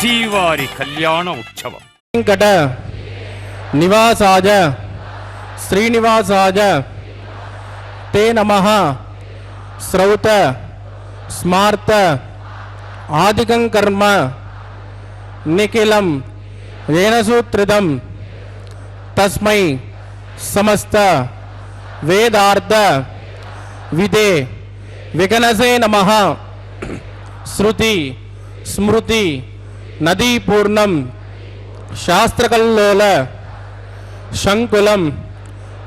శ్రీవారి కళ్యాణ ఉత్సవం. వెంకట నివాసాయ శ్రీనివాసాయ తే నమః. శ్రౌత స్మార్త ఆదికం కర్మ నిఖిలం వేనసూత్రితం తస్మై సమస్త వేదార్థ విదే వికనసే నమః. శృతి స్మృతి నదీపూర్ణం శాస్త్రకల్లోల శంకులం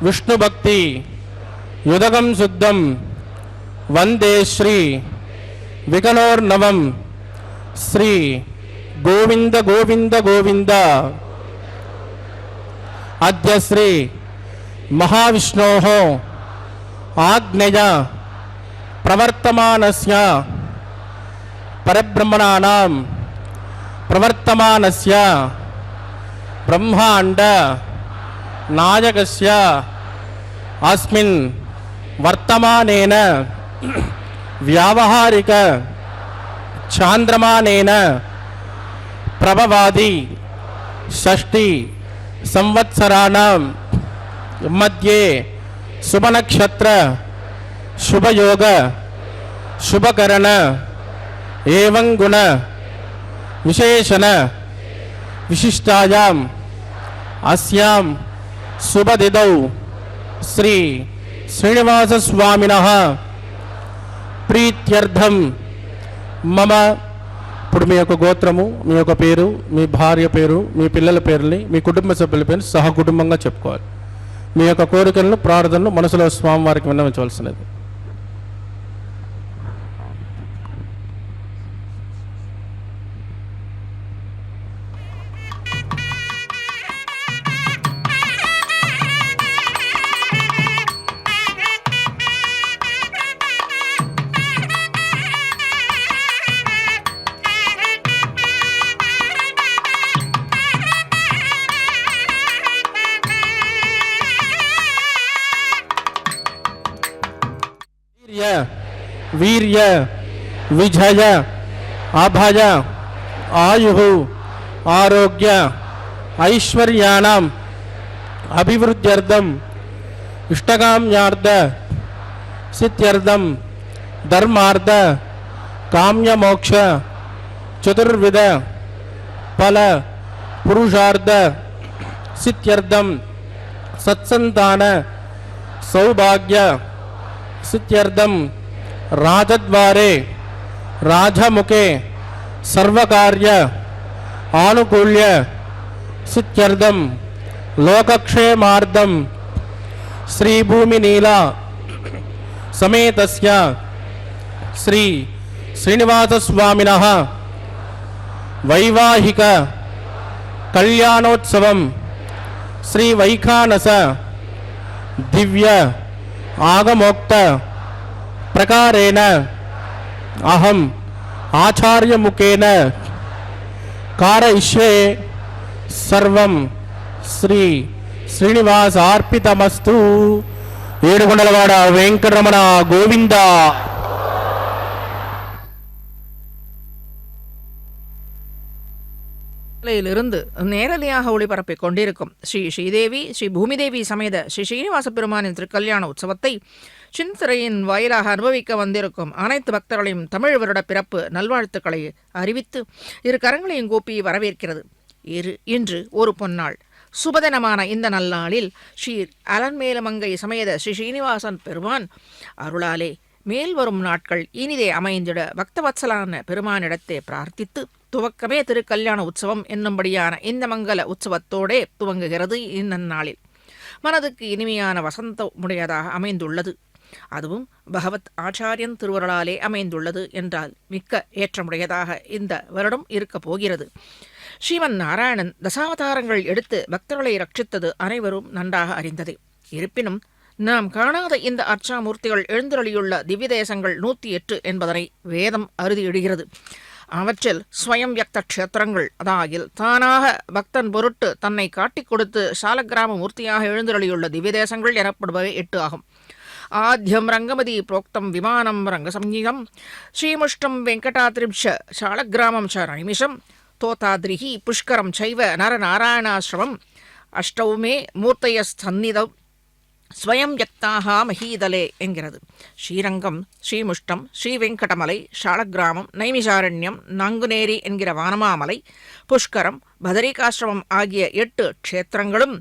విష్ణుభక్తి యుదగం శుద్ధం వందే శ్రీ వికనోర్నవం. శ్రీ గోవింద గోవింద గోవింద. అద్య శ్రీ మహావిష్ణోః ఆజ్ఞయ ప్రవర్తమానస్య పరబ్రహ్మణానాం ప్రవర్తమానస్య బ్రహ్మాండ నాయకస్య అస్మిన్ వర్తమానేన వ్యావహారిక చాంద్రమానేన ప్రభవాది షష్ఠి సంవత్సరాణం మధ్యే శుభనక్షత్ర శుభయోగ శుభకరణ ఏవం గుణ విశేషణ విశిష్టాయాం అస్యాం శుభదిదౌ శ్రీ శ్రీనివాసస్వామినః ప్రీత్యర్థం మమ. ఇప్పుడు మీ యొక్క గోత్రము, మీ యొక్క పేరు, మీ భార్య పేరు, మీ పిల్లల పేరుని, మీ కుటుంబ సభ్యుల పేరు సహకుటుంబంగా చెప్పుకోవాలి. మీ యొక్క కోరికలను ప్రార్థనలు మనసులో స్వామివారికి విన్నవించవలసినది. వీర్య విజయ అభయ ఆయు ఆరోగ్య ఐశ్వర్యాణం అభివృద్ధ్యర్థం ఇష్టకామ్యార్థ సిద్ధ్యర్థం ధర్మార్థ కామ్యమోక్ష చతుర్విధ ఫల పురుషార్థ సిద్ధ్యర్థం సత్సంతాన సౌభాగ్య సిద్ధ్యర్థం రాజద్వారే రాజముఖే సర్వకార్య ఆనుకూల్య సిద్ధ్యర్థం లోకక్షేమార్థం శ్రీభూమినీల సమేతస్య శ్రీ శ్రీనివాసస్వామినః వైవాహిక కళ్యాణోత్సవం శ్రీ వైఖానస దివ్య ఆగమోక్త ప్రకారేణ అహం ఆచార్యముఖేన కారయిష్యే. సర్వం శ్రీ శ్రీనివాసార్పితమస్తు. ఏడుకొండలవాడ వెంకటరమణ గోవింద. இருந்து நேரலையாக ஒளிபரப்பிக் கொண்டிருக்கும் ஸ்ரீ ஸ்ரீதேவி ஸ்ரீ பூமிதேவி சமேத ஸ்ரீ ஸ்ரீனிவாச பெருமானின் திருக்கல்யாண உற்சவத்தை சின்திரையின் வாயிலாக அனுபவிக்க வந்திருக்கும் அனைத்து பக்தர்களையும் தமிழ் வருட பிறப்பு நல்வாழ்த்துக்களை அறிவித்து இரு கரங்களையும் கூப்பி வரவேற்கிறது. இன்று ஒரு பொன்னாள் சுபதினமான இந்த நல்லாளில் ஸ்ரீ அலன்மேலமங்கை சமேத ஸ்ரீ ஸ்ரீனிவாசன் பெருமான் அருளாலே மேல் வரும் நாட்கள் இனிதே அமைந்திட பக்தவத்சலான பெருமானிடத்தே பிரார்த்தித்து துவக்கமே திருக்கல்யாண உற்சவம் என்னும்படியான இந்த மங்கள உற்சவத்தோடே துவங்குகிறது. இந்நன்னாளில் மனதுக்கு இனிமையான வசந்தமுடையதாக அமைந்துள்ளது. அதுவும் பகவத் ஆச்சாரியன் திருவருளாலே அமைந்துள்ளது என்றால் மிக்க ஏற்றமுடையதாக இந்த வருடம் இருக்கப் போகிறது. ஸ்ரீமன் நாராயணன் தசாவதாரங்கள் எடுத்து பக்தர்களை ரட்சித்தது அனைவரும் நன்றாக அறிந்ததே. இருப்பினும் நாம் காணாத இந்த அர்ச்சாமூர்த்திகள் எழுந்தருளியுள்ள திவ்ய தேசங்கள் 108 என்பதனை வேதம் அறுதியிடுகிறது. அவற்றில் ஸ்வயம் வியக்த க்ஷேத்திரங்கள், அதாகில் தானாக பக்தன் பொருட்டு தன்னை காட்டிக் கொடுத்து சாலக்கிராம மூர்த்தியாக எழுந்தருளியுள்ள திவ்ய தேசங்கள் எனப்படுபவை 8 ஆகும். ஆத்யம் ரங்கமதி புரோக்தம் விமானம் ரங்கசம்ஞம் ஸ்ரீமுஷ்டம் வெங்கடாத்ரிப்ஷ சாலக்கிராமம் ச நைமிஷம் தோதாத்ரிஹி புஷ்கரம் சைவ நரநாராயணாசிரமம் அஷ்டௌ மே மூர்த்தயஸ்தன்னிதௌ ஸ்வயம் யக்தாக மஹீதலே என்கிறது. ஸ்ரீரங்கம், ஸ்ரீமுஷ்டம், ஸ்ரீவெங்கடமலை, ஷாலக்கிராமம், நைமிஷாரண்யம், நாங்குநேரி என்கிற வானமாமலை, புஷ்கரம், பதரிகாசிரமம் ஆகிய 8 க்ஷேத்திரங்களும்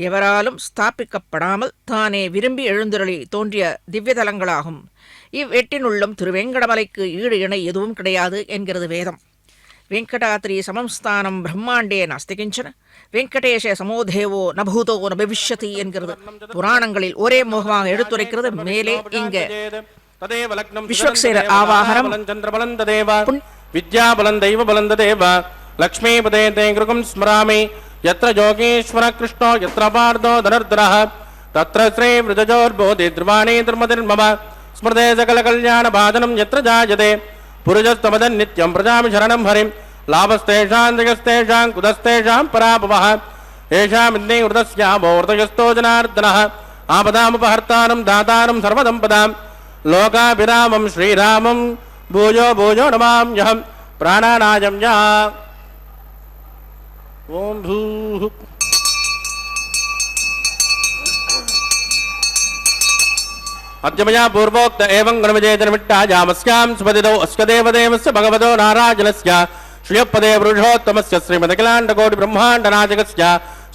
எவராலும் ஸ்தாபிக்கப்படாமல் தானே விரும்பி எழுந்தருளி தோன்றிய திவ்யதலங்களாகும். இவ்வெட்டினுள்ளும் திருவேங்கடமலைக்கு ஈடு இணை எதுவும் கிடையாது என்கிறது வேதம். வெங்கடாத்ரி சமம்ஸ்தானம் பிரம்மாண்டே நாஸ்தி கிஞ்சன, வெங்கடேஷ சமோதேவோ நபூதோ நபவிஷ்யதி என்கிறது புராணங்களில் ஒரே முகமாக எடுத்துரைக்கிறது. மேலே இங்க விஸ்வக்சேர ஆவாகனம் வித்யாபலம் தெய்வபலம் ததேவ லக்ஷ்மீபதே தே கிருகம் ஸ்மராமி யத்ர யோகேஸ்வர கிருஷ்ணோ யத்ர பார்தோ தனுர்தரः தத்ர ஸ்ரீ விருஜஜோர்போதி த்ருவாணி திருமதிர்மம ஸ்மிருதே சகல கல்யாண பாதனம் யத்ர ஜாயதே புருஜஸ்தமதன் நித்யம் பிரஜாமி சரணம் ஹரிம் லாபஸ்தேஷாம் ஜகஸ்தேஷாம் குதஸ்தேஷாம் பராபவः ஏஷாம் இந்தே உர்தஸ்யாமோ உர்தயஸ்தோ ஜனார்தனः ஆபதாமுபஹர்த்தாரம் தாதாரம் சர்வதம்பதாம் லோகாபிராமம் ஸ்ரீராமம் பூஜோ பூஜோ நமாம்யஹம் பிராணாநாயம் யா ஓம் பூஹு अद्यमया पूर्वोक्त एवं गणविजयजनमिट्टाजामस्यां सुपदिदौ अस्य देवदेवस्य भगवतो नारायणस्य श्रियपदे पुरुषोत्तमस्य श्रीमदखिलाण्डकोटिब्रह्माण्डनायकस्य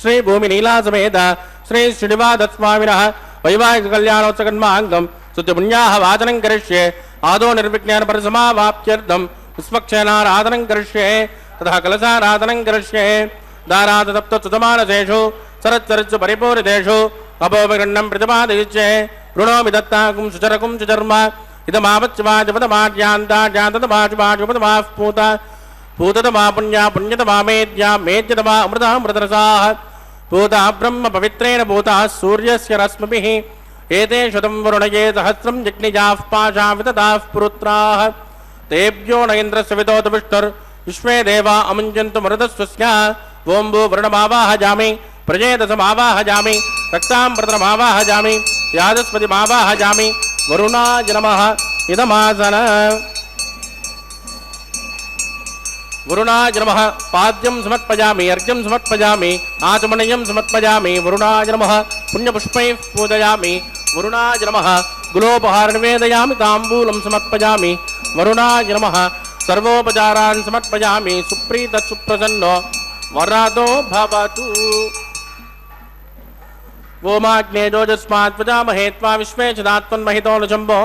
श्रीभूमिनीलासमेत श्री श्रीनिवासस्वामिनः वैवाहिककल्याणोत्सवकर्माङ्गं स्तुतिपुण्याः वाचनं करिष्ये आदौ निर्विज्ञानपरसमावाप्त्यर्थं पुष्पक्षेणाराधनं करिष्ये ततः कलशाराधनं करिष्ये दारातसप्तसुतमानसेषु सरच्चरित्सु परिपूरितेषु अपोपगण्डं प्रतिपादयिष्ये ऋणोमि दत्ताकुं सुचरकुं सुचर्म इदमावच्यवाजपदमाज्यान्ताज्यान्तदमाजुवाजुपदमाः पूता पूतदमा पुण्या पुण्यतमा मेद्या मेद्यतमा अमृतामृतरसाः पूता ब्रह्म पवित्रेण पूताः सूर्यस्य रश्मिभिः एते शतं वरुणये सहस्रं जग्निजाः पाशा वितताः पुरुत्राः तेभ्यो न इन्द्रस्य विश्वे देवा अमुञ्चन्तु मरुतस्वस्य ओं भू वरुणमावाहजामि प्रजेतसमावाहजामि रक्ताम्बरमावाहजामि यादस्पतिमावाहजामि वरुणाय नमः इदमासन वरुणाय नमः पाद्यं समर्पयामि अर्घ्यं समर्पयामि आचमनीयं समर्पयामि वरुणाय नमः पुण्यपुष्पैः पूजयामि वरुणाय नमः गुलोपहार निवेदयामि ताम्बूलं समर्पयामि वरुणाय नमः सर्वोपचारान् समर्पयामि सुप्रीतः सुप्रसन्नो वरातो भवतु ओमाग्ने जोजस्मात् प्रजामहे त्वा विश्वे चिदात्मन्महितो नुजम्बो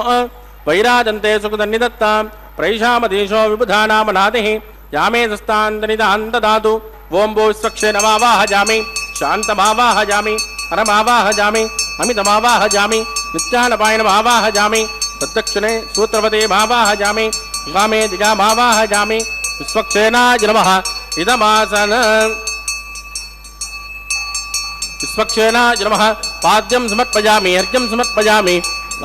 वैराजन्ते सुखदन्निदत्तां प्रैषामधीशो विबुधानामनादिः यामे सस्तान्तनिदान्तदातु ओं भो विश्वक्षेणमावाहजामि शान्तमावाहजामि हरमावाहजामि अमितमावाहजामि नित्यानपायनमावाहजामि तद्दक्षिणे सूत्रवतीमावाहजामि वामे दिगामावाहजामि विश्वक्षेणाय नमः इदमासन विश्वक्षेणाय नमः पाद्यं समर्पयामि अर्घ्यं समर्पयामि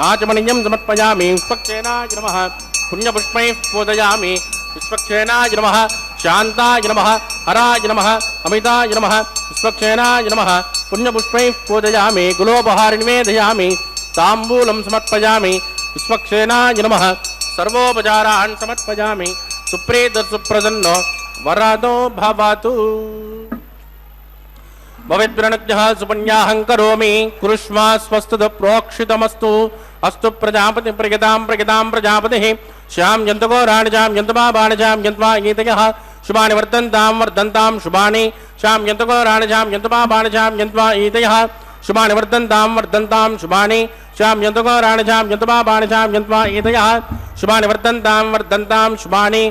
आचमनीयं समर्पयामि विश्वक्षेणाय नमः पुण्यपुष्पैः पूजयामि विश्वक्षेणाय नमः शान्ताय नमः हराय नमः अमिताय नमः विश्वक्षेणाय नमः पुण्यपुष्पैः पूजयामि गुलोपहार निवेदयामि ताम्बूलं समर्पयामि विश्वक्षेणाय नमः सर्वोपचारान् समर्पयामि सुप्रीतः सुप्रसन्नो वरदो भवतु भवेद्वरणज्ञः सुपुण्याहं करोमि कुरुष्मा स्वस्तु प्रोक्षितमस्तु अस्तु प्रजापति प्रगतां प्रजापतिः श्यां यन्तगोराणिजां यन्तमाबाणिजां यन्त्वा गीतयः शुभानि वर्धन्तां शुभानि श्यां यन्तगोराणिजां यन्तमाबाणिजां यन्त्वा गीतयः शुभानि वर्धन्तां शुभानि श्यां यन्तगोराणिजां यन्तमाबाणिजां यन्त्वा गीतयः शुभानि वर्धन्तां शुभानि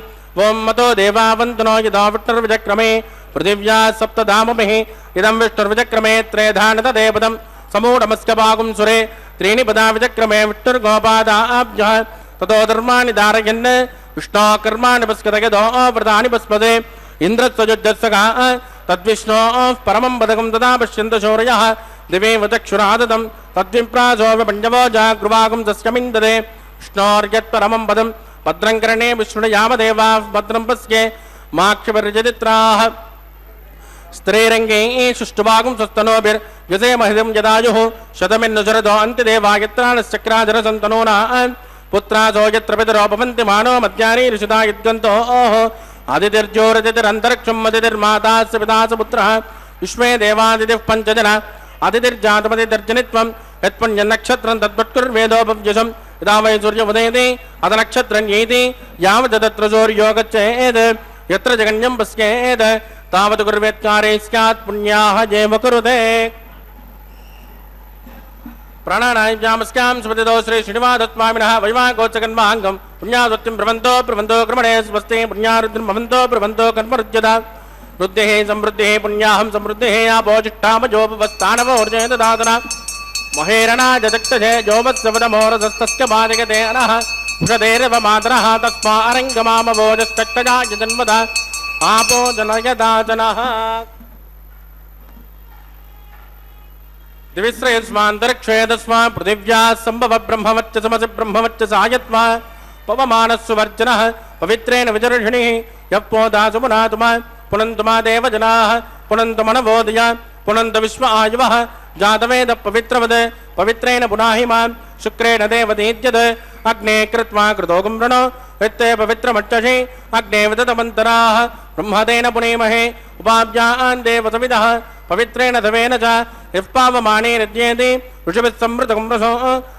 ओं मतो देवावन्तनो यदा विष्णुर्विजक्रमे पृथिव्या सप्तधामभिः इदं विष्णुर्विजक्रमे त्रेधानतदेपदं समूढमस्य भागुं सुरे त्रीणि पदा विजक्रमे विष्णुर्गोपादाभ्यः ततो धर्माणि धारयन् विष्णोः कर्माणि पश्यतयदो व्रतानि पस्पदे इन्द्रस्वजुज्जस्सखः तद्विष्णोः परमं पदकं तदा पश्यन्तु शौर्यः दिवेव चक्षुरादतं तद्विप्रासो विपञ्चवो जागृवागं तस्यमिन्ददे विष्णोर्यत्परमं पदं भद्रं कर्णे विष्णुयामदेवाः भद्रं पश्ये माक्षभिर्जदित्राः स्त्रीरङ्गे सुष्ठुभागं स्वस्तनोभिर्यसेमहितं यदायुः शतमिन्नुशरदो अन्त्यदेवायत्राणश्चक्राजरसन्तनूना पुत्रासो यत्र पितरो भवन्ति मानो मध्यानि ऋषिता यद्गन्तो आदितिर्ज्योतिरन्तरिक्षम् अदितिर्मातास्य पितास्य पुत्रः विश्वे देवादितिः पञ्चजन आदितिर्जातमदितिर्जनित्वम् यत्पुण्यनक्षत्रं तद्वत्कुर्वेदोपव्यसम् यदा वै सूर्योदयते अथ नक्षत्रं येति यावदत्र सूर्यो गच्छेत् यत्र जगन्यं पश्येत् तावत् कुर्वेत्कारे स्यात् पुण्याः जैव कुरुते प्राणानायजामस्यां सुपतितो श्री श्रीनिवासस्वामिनः वैवाकोचकन्माङ्गं पुण्यावृत्तिं प्रवन्तो क्रमणे स्वस्ते पुण्यारुद्रं भवन्तो प्रवन्तो कर्मरुज्यता वृद्धिः समृद्धिः पुण्याहं समृद्धिः आपोचिष्ठामजोपवस्थानवोर्जय ददातना महेरणाजदक्तजे जोमत्सवदमोरसस्तस्य बाधिकते अनः उषधेरव मातरः तस्मा अरङ्गमामवोजस्तक्तजाय जन्मदा आपो जनयदाचनः दिविश्रयस्मान्तरिक्षेदस्मा पृथिव्याः सम्भव ब्रह्मवच्च समसि ब्रह्मवच्च सायत्वा पवमानस्सुवर्जनः पवित्रेण विजर्षिणिः यः पोदासुमुनातुमा पुनन्तुमा देवजनाः पुनन्तमनवोदया पुनन्त विश्व आयुवः जातवेद पवित्रवद पवित्रेण पुनाहि मां शुक्रेण देवदीत्यत् अग्ने कृत्वा कृतोगं वृणो वित्ते पवित्रमक्षसि अग्ने विदतमन्तराः ब्रह्मतेन पुनेमहे उपाभ्यान् देवसविदः पवित्रेण धवेन च यः पावमाने रज्येति ऋषिभिः समृतकं रसो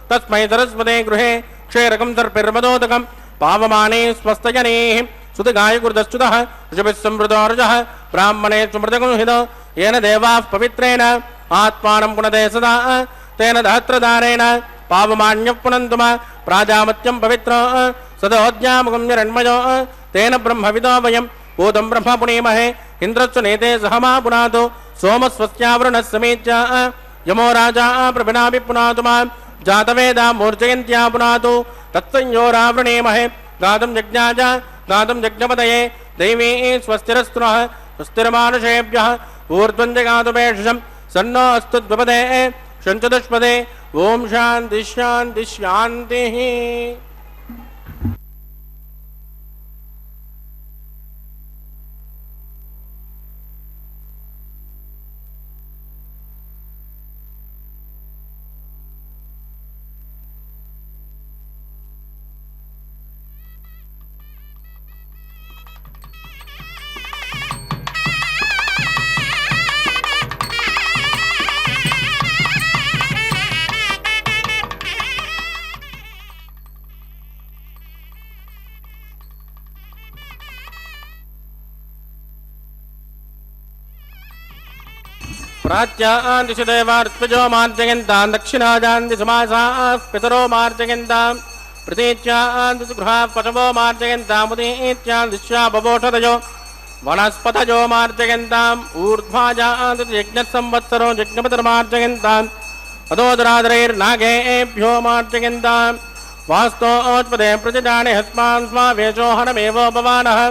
तस्मै सरस्वते गृहे क्षीरकं सर्पिर्मदोदकं पावमाने स्वस्तजनेः सुतगायकुर्दश्च्युतः ऋषिभिः समृतोर्जः ब्राह्मणे सुमृतकं हितो येन देवाः पवित्रेण आत्मानं पुनते सदा तेन दहत्रदारेण पावमान्यः पुनन्तुम प्राजामत्यं पवित्रो सदोद्यामुखं निरण्मयो तेन ब्रह्मविदो वयं भूतं ब्रह्म पुनीमहे इन्द्रस्य नेते सहमा पुनातु सोमस्वस्यावृणः समेत्य यमो राजा प्रभिनाभि पुनातु मां जातवेदा मूर्जयन्त्या पुनातु तत्संयोरावृणेमहे गातुं यज्ञाय गातुं यज्ञपतये दैवी स्वस्तिरस्तुनः स्वस्तिर्मानुषेभ्यः ऊर्ध्वं जगातुमेषं सन्नो अस्तु द्विपदे षञ्चतुष्पदे ओम शांति शांति शांति। प्राच्यां दिशि देवार्त्वजो मार्जयन्तां दक्षिणाजां दिशि मासाः पितरो मार्जयन्तां प्रतीच्यां दिशि गृहाः पशवो मार्जयन्तां उदीच्यां दिश्या बभोषधयो वनस्पतयो मार्जयन्ताम् ऊर्ध्वाजां दिशि यज्ञसंवत्सरो यज्ञपतिर्मार्जयन्ताम् अदोदरादरैर्नागेभ्यो मार्जयन्तां वास्तोत्पदे प्रतिजाने हस्मान् स्वावेशोहनमेवोपवानः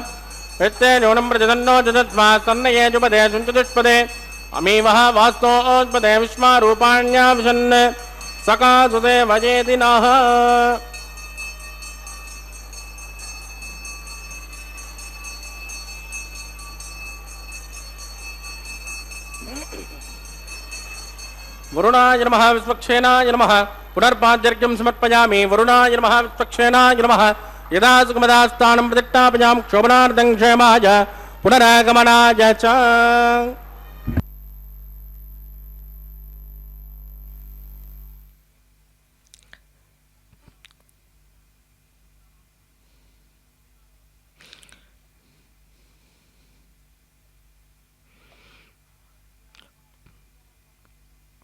यत्ते न्यूनं प्रजदन्नो जदत्वा सन्नये जुपदे सुञ्चतुष्पदे अमीवः वास्तोत्पदे विश्वारूपाण्याविशन् सकासुते भजेति नः। वरुणाय नमः विश्वक्षेनाय नमः पुनर्पाद्यर्घ्यं समर्पयामि वरुणाय नमः विश्वक्षेनाय नमः यदा सुखमदास्थानं प्रतिष्ठापयां क्षोभनार्थं क्षेमाय पुनरागमनाय च।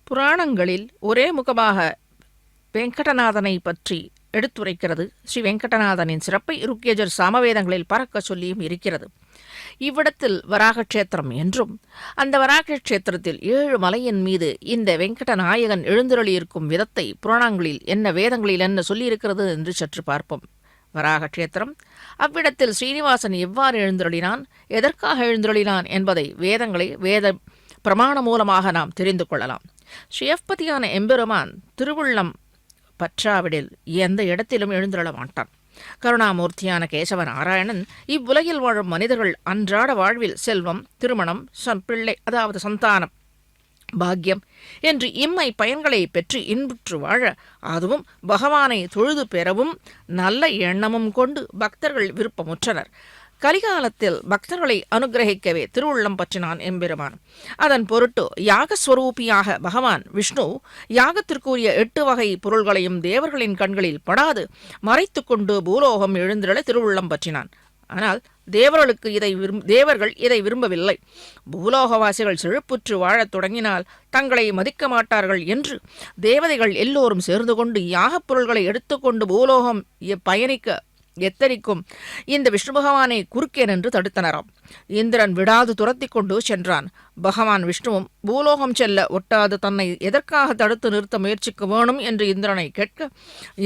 புராணங்களில் ஒரே முகமாக வெங்கடநாதனை பற்றி எடுத்துரைக்கிறது. ஸ்ரீ வெங்கடநாதனின் சிறப்பை ருக்யஜர் சாமவேதங்களில் பறக்க சொல்லியும் இருக்கிறது. இவ்விடத்தில் வராகக்ஷேத்திரம் என்றும் அந்த வராகக்ஷேத்திரத்தில் 7 மலையின் மீது இந்த வெங்கடநாயகன் எழுந்தருளியிருக்கும் விதத்தை புராணங்களில் என்ன வேதங்களில் என்ன சொல்லியிருக்கிறது என்று சற்று பார்ப்போம். வராகக்ஷேத்திரம் அவ்விடத்தில் ஸ்ரீனிவாசன் எவ்வாறு எழுந்தருளினான், எதற்காக எழுந்தருளினான் என்பதை வேத பிரமாண மூலமாக நாம் தெரிந்து கொள்ளலாம். ஸ்ரீயப்பதியான எம்பெருமான் திருவுள்ளம் பற்றாவிடில் எந்த இடத்திலும் எழுந்தருள மாட்டான். கருணாமூர்த்தியான கேசவ நாராயணன் இவ்வுலகில் வாழும் மனிதர்கள் அன்றாட வாழ்வில் செல்வம், திருமணம், பிள்ளை அதாவது சந்தானம், பாக்கியம் என்று இம்மை பயன்களை பெற்று இன்புற்று வாழ, அதுவும் பகவானை தொழுது பெறவும் நல்ல எண்ணமும் கொண்டு பக்தர்கள் விருப்பமுற்றனர். கலிகாலத்தில் பக்தர்களை அனுகிரகிக்கவே திருவுள்ளம் பற்றினான் எம்பெருமான். அதன் பொருட்டு யாகஸ்வரூபியாக பகவான் விஷ்ணு யாகத்திற்குரிய 8 வகை பொருள்களையும் தேவர்களின் கண்களில் படாது மறைத்து கொண்டு பூலோகம் எழுந்திரள திருவுள்ளம் பற்றினான். ஆனால் தேவர்கள் இதை விரும்பவில்லை. பூலோகவாசிகள் செழிப்புற்று வாழத் தொடங்கினால் தங்களை மதிக்க மாட்டார்கள் என்று தேவதைகள் எல்லோரும் சேர்ந்து கொண்டு யாகப் பொருள்களை எடுத்துக்கொண்டு பூலோகம் பயணிக்க எத்தனிக்கும் இந்த விஷ்ணு பகவானை குறுக்கே நின்று தடுத்தனராம். இந்திரன் விடாது துரத்தி கொண்டு சென்றான். பகவான் விஷ்ணுவும் பூலோகம் செல்ல ஒட்டாது தன்னை எதற்காக தடுத்து நிறுத்த முயற்சிக்க வேணும் என்று இந்திரனை கேட்க,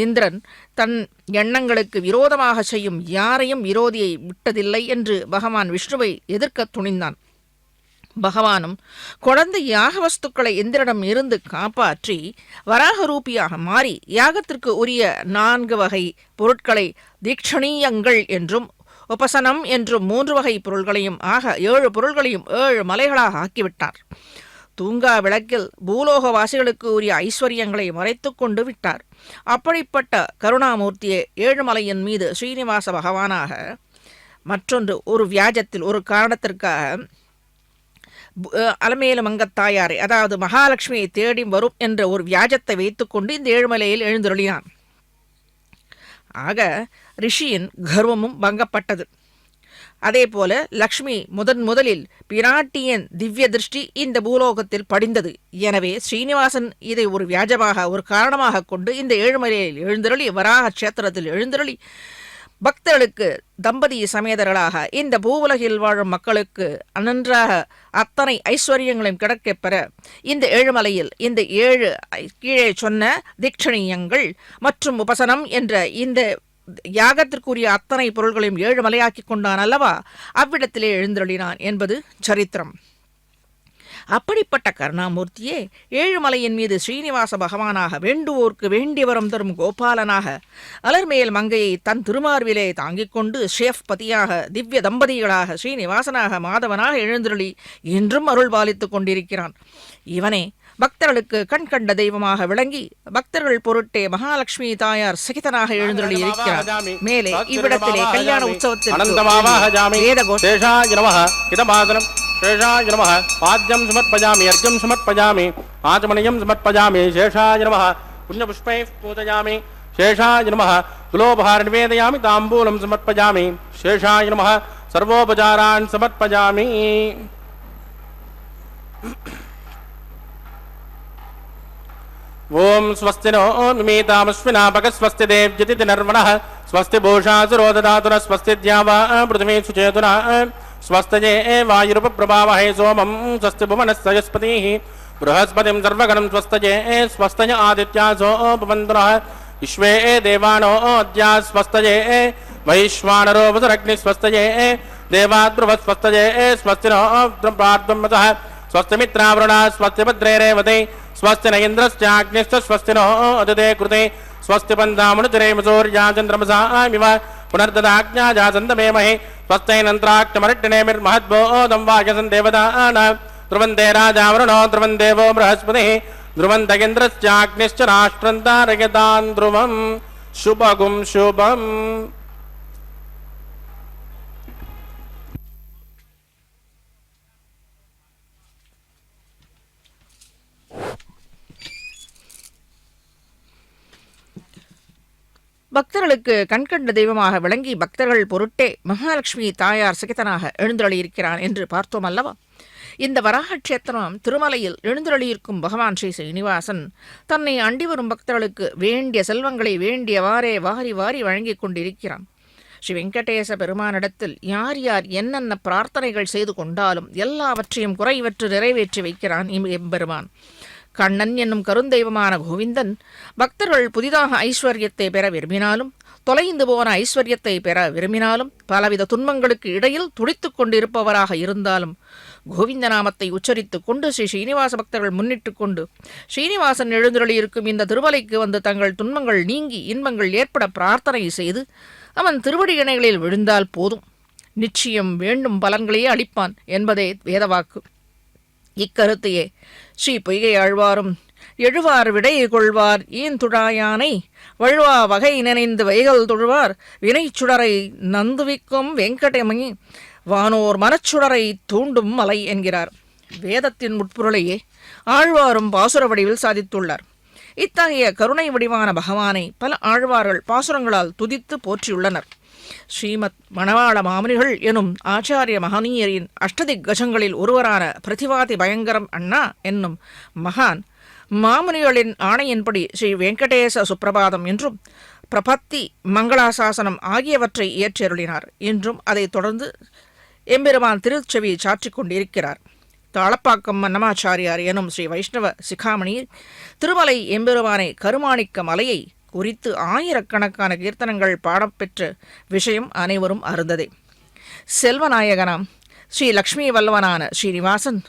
இந்திரன் தன் எண்ணங்களுக்கு விரோதமாக செய்யும் யாரையும் விரோதியை விட்டதில்லை என்று பகவான் விஷ்ணுவை எதிர்க்க துணிந்தான். பகவானும் குழந்தை யாக வஸ்துக்களை இந்திரனிடம் இருந்து காப்பாற்றி வராக ரூபியாக மாறி யாகத்திற்கு உரிய 4 வகை பொருட்களை தீட்சணீயங்கள் என்றும் உபசனம் என்றும் 3 வகை பொருள்களையும் ஆக 7 பொருள்களையும் 7 மலைகளாக ஆக்கிவிட்டார். தூங்கா விளக்கில் பூலோகவாசிகளுக்கு உரிய ஐஸ்வர்யங்களை மறைத்து கொண்டு விட்டார். அப்படிப்பட்ட கருணாமூர்த்தியே ஏழுமலையின் மீது ஸ்ரீனிவாச பகவானாக மற்றொன்று ஒரு வியாஜத்தில் ஒரு காரணத்திற்காக அலமேலு மங்கத்தாயாரை அதாவது மகாலட்சுமியை தேடி வரும் என்ற ஒரு வியாஜத்தை வைத்துக்கொண்டு இந்த ஏழுமலையில் எழுந்தருளினான். ஆக ரிஷியின் கர்வமும் பங்கப்பட்டது. அதே போல லக்ஷ்மி முதலில் பிராட்டியின் திவ்ய திருஷ்டி இந்த பூலோகத்தில் படிந்தது. எனவே ஸ்ரீனிவாசன் இதை ஒரு வியாஜமாக ஒரு காரணமாக கொண்டு இந்த ஏழுமலையில் எழுந்தருளி வராக கஷேத்திரத்தில் எழுந்தருளி பக்தர்களுக்கு தம்பதி சமேதர்களாக இந்த பூவுலகில் வாழும் மக்களுக்கு நன்றாக அத்தனை ஐஸ்வர்யங்களையும் கிடைக்கப் பெற இந்த ஏழுமலையில் இந்த 7 கீழே சொன்ன தீட்சணீயங்கள் மற்றும் உபசனம் என்ற இந்த யாகத்திற்குரிய அத்தனை பொருள்களையும் 7 மலையாக்கி கொண்டான் அல்லவா, அவ்விடத்திலே எழுந்தருளினான் என்பது சரித்திரம். அப்படிப்பட்ட கருணாமூர்த்தியே ஏழுமலையின் மீது ஸ்ரீனிவாச பகவானாக வேண்டுவோர்க்கு வேண்டி வரம் தரும் கோபாலனாக அலர்மேல் மங்கையை தன் திருமார்விலே தாங்கிக் கொண்டு ஷேஃப் பதியாக திவ்ய தம்பதிகளாக ஸ்ரீனிவாசனாக மாதவனாக எழுந்தருளி இன்றும் அருள் பாலித்துக் கொண்டிருக்கிறான். இவனே பக்தர்களுக்கு கண் கண்ட தெய்வமாக விளங்கி பக்தர்கள் பொருட்டே மகாலட்சுமி தாயார் சகிதனாக எழுந்தருளி இருக்கிறார். மேலே இவ்விடத்திலே கல்யாண உற்சவத்தில் शेषाय नमः पाद्यं समर्पयामि अर्घ्यं समर्पयामि आचमनीयं समर्पयामि शेषाय नमः पुण्यपुष्पैः पूजयामि शेषाय नमः तुलोपहार निवेदयामि ताम्बूलं समर्पयामि शेषाय नमः सर्वोपचारान् समर्पयामि. ओम स्वस्ति नो मिमीतामश्विना पकस्वस्ति देव्यतिथि नर्वणः स्वस्ति भूषासुरो ददातु न स्वस्ति द्यावा पृथिवी सुचेतुना स्वस्तये वायुरुपप्रभावहे सोमं स्वस्ति भुवनस्यस्पतिः बृहस्पतिं सर्वगणं स्वस्तये स्वस्तय आदित्यासो भवन्तु नः विश्वे देवानो अद्या स्वस्तये वैश्वानरो वसुरग्निः स्वस्तये देवाद्रुवस्वस्तये स्वस्ति नो ब्रह्माद्ब्रह्मतः स्वस्ति मित्रावरुणा स्वस्ति भद्रे रेवते स्वस्ति न इन्द्रश्चाग्निश्च स्वस्ति नो अदते कृते स्वस्ति पन्थामनुचरेमसूर्या चन्द्रमसामिव पुनर्ददाज्ञाजासन्दमेमहे स्वस्तेनन्त्राक्षमरट्टिनेमिर्महद्बोधं वायसन् देवतानां ध्रुवन्ते राजावरुणो ध्रुवन् देवो बृहस्पतिः ध्रुवन्त इन्द्रश्चाग्निश्च राष्ट्रं तारयतां ध्रुवं शुभगुं शुभम्. பக்தர்களுக்கு கண்கண்ட தெய்வமாக விளங்கி பக்தர்கள் பொருட்டே மகாலட்சுமி தாயார் சகிதனாக எழுந்தருளியிருக்கிறான் என்று பார்த்தோம் அல்லவா. இந்த வராக கஷேத்திரம் திருமலையில் எழுந்தருளியிருக்கும் பகவான் ஸ்ரீ ஸ்ரீனிவாசன் தன்னை அண்டி வரும் பக்தர்களுக்கு வேண்டிய செல்வங்களை வேண்டியவாறே வாரி வாரி வழங்கிக் கொண்டிருக்கிறான். ஸ்ரீ வெங்கடேச பெருமானிடத்தில் யார் யார் என்னென்ன பிரார்த்தனைகள் செய்து கொண்டாலும் எல்லாவற்றையும் குறைவற்று நிறைவேற்றி வைக்கிறான் எம்பெருமான். கண்ணன் என்னும் கருந்தெய்வமான கோவிந்தன் பக்தர்கள் புதிதாக ஐஸ்வர்யத்தை பெற விரும்பினாலும் தொலைந்து போன ஐஸ்வர்யத்தை பெற விரும்பினாலும் பலவித துன்பங்களுக்கு இடையில் துடித்து கொண்டிருப்பவராக இருந்தாலும் கோவிந்த நாமத்தை உச்சரித்து கொண்டு ஸ்ரீ ஸ்ரீனிவாச பக்தர்கள் முன்னிட்டு கொண்டு ஸ்ரீனிவாசன் எழுந்தருளியிருக்கும் இந்த திருமலைக்கு வந்து தங்கள் துன்பங்கள் நீங்கி இன்பங்கள் ஏற்பட பிரார்த்தனை செய்து அவன் திருவடி இணைகளில் விழுந்தால் போதும், நிச்சயம் வேண்டும் பலன்களையே அளிப்பான் என்பதே வேதவாக்கு. இக்கருத்தையே ஸ்ரீ பொய்கை ஆழ்வாரும் எழுவார் விடை கொள்வார் ஈந்துழாயானை வழுவா வகை நினைந்து வைகள் தொழுவார் வினைச்சுடரை நந்துவிக்கும் வெங்கடமணி வானோர் மனச்சுடரை தூண்டும் மலை என்கிறார். வேதத்தின் உட்பொருளையே ஆழ்வாரும் பாசுர வடிவில் சாதித்துள்ளார். இத்தகைய கருணை வடிவான பகவானை பல ஆழ்வார்கள் பாசுரங்களால் துதித்து போற்றியுள்ளனர். ஸ்ரீமத் மணவாள மாமுனிகள் எனும் ஆச்சாரிய மகனீயரின் அஷ்டதிக்கஜங்களில் ஒருவரான பிரதிவாதி பயங்கரம் அண்ணா என்னும் மகான் மாமுனிகளின் ஆணையின்படி ஸ்ரீ வெங்கடேச சுப்பிரபாதம் என்றும் பிரபத்தி மங்களாசாசனம் ஆகியவற்றை இயற்றியருளினார். இன்றும் அதைத் தொடர்ந்து எம்பெருமான் திருச்செவி சாற்றிக் கொண்டிருக்கிறார். தாளப்பாக்கம் மன்னமாச்சாரியார் எனும் ஸ்ரீ வைஷ்ணவ சிகாமணி திருமலை எம்பெருமானை கருமாணிக்க மலையை குறித்து ஆயிரக்கணக்கான கீர்த்தனங்கள் பாடப்பெற்ற விஷயம் அனைவரும் அறிந்ததே. செல்வநாயகனாம் ஸ்ரீ லக்ஷ்மி வல்லவனான ஸ்ரீனிவாசன்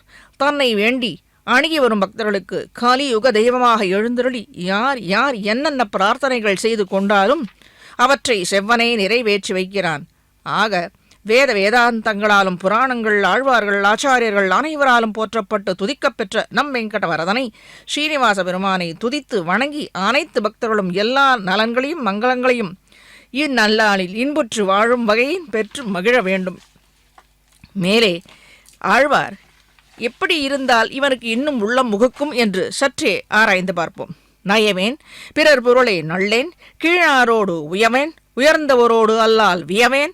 தன்னை வேண்டி அணுகி வரும் பக்தர்களுக்கு காலியுக தெய்வமாக எழுந்தருளி யார் யார் என்னென்ன பிரார்த்தனைகள் செய்து கொண்டாலும் அவற்றை செவ்வனே நிறைவேற்றி வைக்கிறான். ஆக வேத வேதாந்தங்களாலும் புராணங்கள் ஆழ்வார்கள் ஆச்சாரியர்கள் அனைவராலும் போற்றப்பட்டு துதிக்கப்பெற்ற நம் வெங்கடவரதனை ஸ்ரீனிவாச பெருமானை துதித்து வணங்கி அனைத்து பக்தர்களும் எல்லா நலன்களையும் மங்களங்களையும் இந்நல்லாளில் இன்புற்று வாழும் வகையின் பெற்று மகிழ வேண்டும். மேலே ஆழ்வார் எப்படி இருந்தால் இவனுக்கு இன்னும் உள்ளம் முகுக்கும் என்று சற்றே ஆராய்ந்து பார்ப்போம். நயவேன் பிறர் பொருளை நள்ளேன் கீழாரோடு உயவேன் உயர்ந்தவரோடு அல்லால் வியவேன்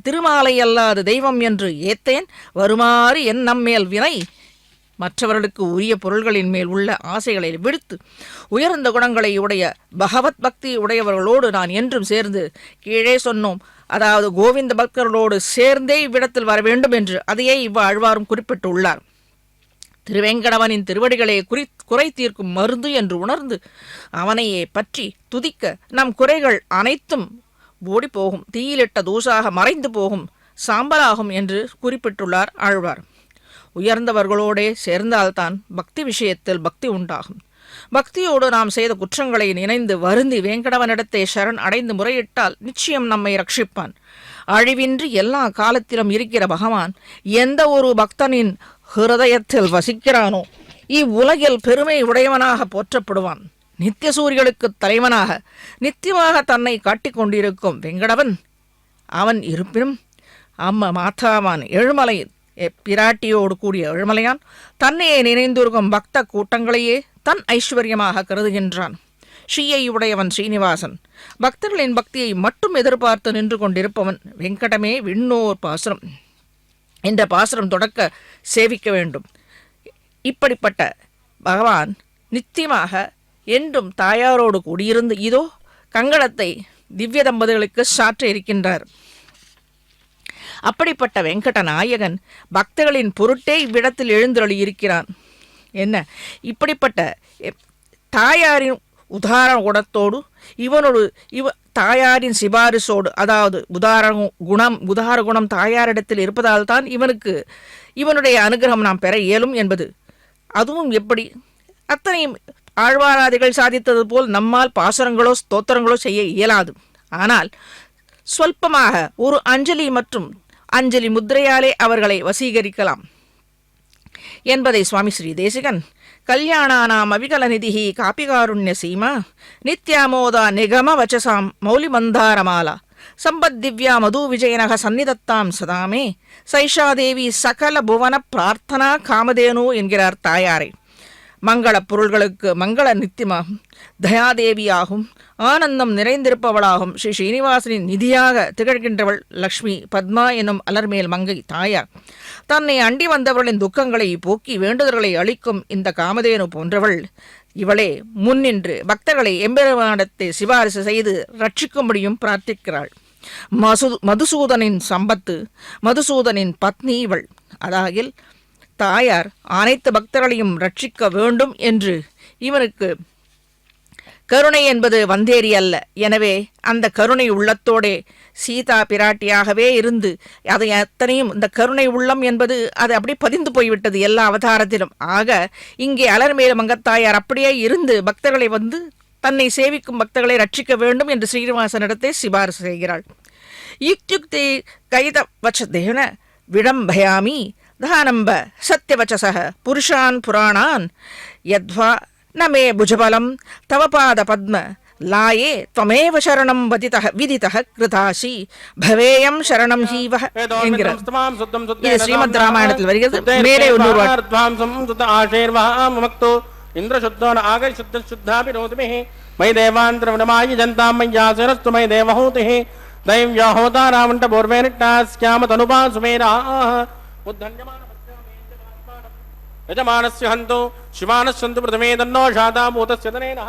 திருமாலை அல்லாது தெய்வம் என்று ஏத்தேன் வருமாறு என் நம்மேல் வினை. மற்றவர்களுக்கு உரிய பொருள்களின் மேல் உள்ள ஆசைகளை விடுத்து உயர்ந்த குணங்களை உடைய பகவத் பக்தி உடையவர்களோடு நான் என்றும் சேர்ந்து கீழே சொன்னோம், அதாவது கோவிந்த பக்தர்களோடு சேர்ந்தே இவ்விடத்தில் வர வேண்டும் என்று அதையே இவ்வாழ்வாரும் குறிப்பிட்டுள்ளார். திருவேங்கடவனின் திருவடிகளே குறை தீர்க்கும் மருந்து என்று உணர்ந்து அவனையே பற்றி துதிக்க நம் குறைகள் அனைத்தும் ஓடி போகும், தீயிலிட்ட தூசாக மறைந்து போகும், சாம்பலாகும் என்று குறிப்பிட்டுள்ளார் ஆழ்வார். உயர்ந்தவர்களோடே சேர்ந்தால்தான் பக்தி விஷயத்தில் பக்தி உண்டாகும். பக்தியோடு நாம் செய்த குற்றங்களை நினைந்து வருந்தி வேங்கடவனிடத்தை சரண் அடைந்து முறையிட்டால் நிச்சயம் நம்மை ரட்சிப்பான். அழிவின்றி எல்லா காலத்திலும் இருக்கிற பகவான் எந்த ஒரு பக்தனின் ஹிருதயத்தில் வசிக்கிறானோ இவ்வுலகில் பெருமை உடையவனாக போற்றப்படுவான். நித்திய சூரியர்களுக்கு தலைவனாக நித்தியமாக தன்னை காட்டிக் கொண்டிருக்கும் வெங்கடவன் அவன் இருப்பினும் அம்ம மாதாவான் எழுமலை பிராட்டியோடு கூடிய எழுமலையான் தன்னையே நினைந்திருக்கும் பக்த கூட்டங்களையே தன் ஐஸ்வர்யமாக கருதுகின்றான். ஸ்ரீயை உடையவன் ஸ்ரீனிவாசன் பக்தர்களின் பக்தியை மட்டும் எதிர்பார்த்து நின்று கொண்டிருப்பவன். வெங்கடமே விண்ணோர் பாசுரம் என்ற பாசுரம் தொடக்க சேவிக்க வேண்டும். இப்படிப்பட்ட பகவான் நித்தியமாக என்றும் தாயாரோடு கூடியிருந்து இதோ கங்கணத்தை திவ்ய தம்பதிகளுக்கு சாற்ற இருக்கின்றார். அப்படிப்பட்ட வெங்கட நாயகன் பக்தர்களின் பொருட்டே இவ்விடத்தில் எழுந்தருளி இருக்கிறான். என்ன இப்படிப்பட்ட தாயாரின் உதார குணத்தோடு இவனோடு தாயாரின் சிபாரிசோடு, அதாவது உதார குணம் தாயாரிடத்தில் இருப்பதால் தான் இவனுடைய அனுகிரகம் நாம் பெற இயலும் என்பது. அதுவும் எப்படி? அத்தனையும் ஆழ்வாராதிகள் சாதித்தது போல் நம்மால் பாசுரங்களோ ஸ்தோத்திரங்களோ செய்ய இயலாது. ஆனால் சொல்பமாக ஒரு அஞ்சலி மற்றும் அஞ்சலி முத்திரையாலே அவர்களை வசீகரிக்கலாம் என்பதை சுவாமி ஸ்ரீ தேசிகன் கல்யாணானாம் அவிகல நிதிஹி காப்பிகாருண்ய சீமா நித்யாமோதா நிகம வச்சசாம் மௌலி மந்தாரமாலா சம்பத் திவ்யா மது விஜயனக சந்நிதத்தாம் சதாமே சைஷாதேவி சகல புவன பிரார்த்தனா காமதேனு என்கிறார் தாயாரை. மங்கள பொருள்களுக்கு மங்கள நித்தியமாகும் தயாதேவியாகும் ஆனந்தம் நிறைந்திருப்பவளாகும் ஸ்ரீ ஸ்ரீனிவாசனின் நிதியாக திகழ்கின்றவள் லக்ஷ்மி பத்மா எனும் அலர்மேல் மங்கை தாயார். தன்னை அண்டி வந்தவர்களின் துக்கங்களை போக்கி வேண்டுதல்களை அளிக்கும் இந்த காமதேனு போன்றவள் இவளே முன்னின்று பக்தர்களை எம்பெருமானிடத்தை சிபாரிசு செய்து ரட்சிக்கும்படியும் பிரார்த்திக்கிறாள். மதுசூதனின் சம்பத்து, மதுசூதனின் பத்னி இவள். அதாகில் தாயார் அனைத்து பக்தர்களையும் ரட்சிக்க வேண்டும் என்று இவனுக்கு கருணை என்பது வந்தேறி அல்ல. எனவே அந்த கருணை உள்ளத்தோடே சீதா பிராட்டியாகவே இருந்து அதை அத்தனையும் இந்த கருணை உள்ளம் என்பது அது அப்படி பதிந்து போய்விட்டது எல்லா அவதாரத்திலும். ஆக இங்கே அலர்மேல் மங்கத்தாயார் அப்படியே இருந்து பக்தர்களை வந்து தன்னை சேவிக்கும் பக்தர்களை ரட்சிக்க வேண்டும் என்று ஸ்ரீனிவாசனிடத்தை சிபாரிசு செய்கிறாள். யுக்யுக்தி கைத வச்சதேன விடம்பயாமி தானம்ப சத்தியவச்சச புருஷான் புராணான் யத்வா न मे भुजबलं तव पादपद्म लाये त्वमेव शरणं विदितः कृताशी भवेयं शरणं जीवः என்கிறார். இது ஸ்ரீமத் ராமாயணத்தில் வருகிறது. மேலே இன்னொரு இந்திரசுத்தோன ஆகை சுத்த சுத்தாபிரோதிமே மை தேவாந்திரவனமாயி ஜந்தாம் மையாசரஸ்து மை தேவஹூதிः दैव्या होता रावण्ट पूर्वेनिट्टास्याम तनुपा सुमेराः उद्धन्यमान यजमानस्य हन्तु शिवानस्सन्तु प्रथमे तन्नो शाता भूतस्य तनेन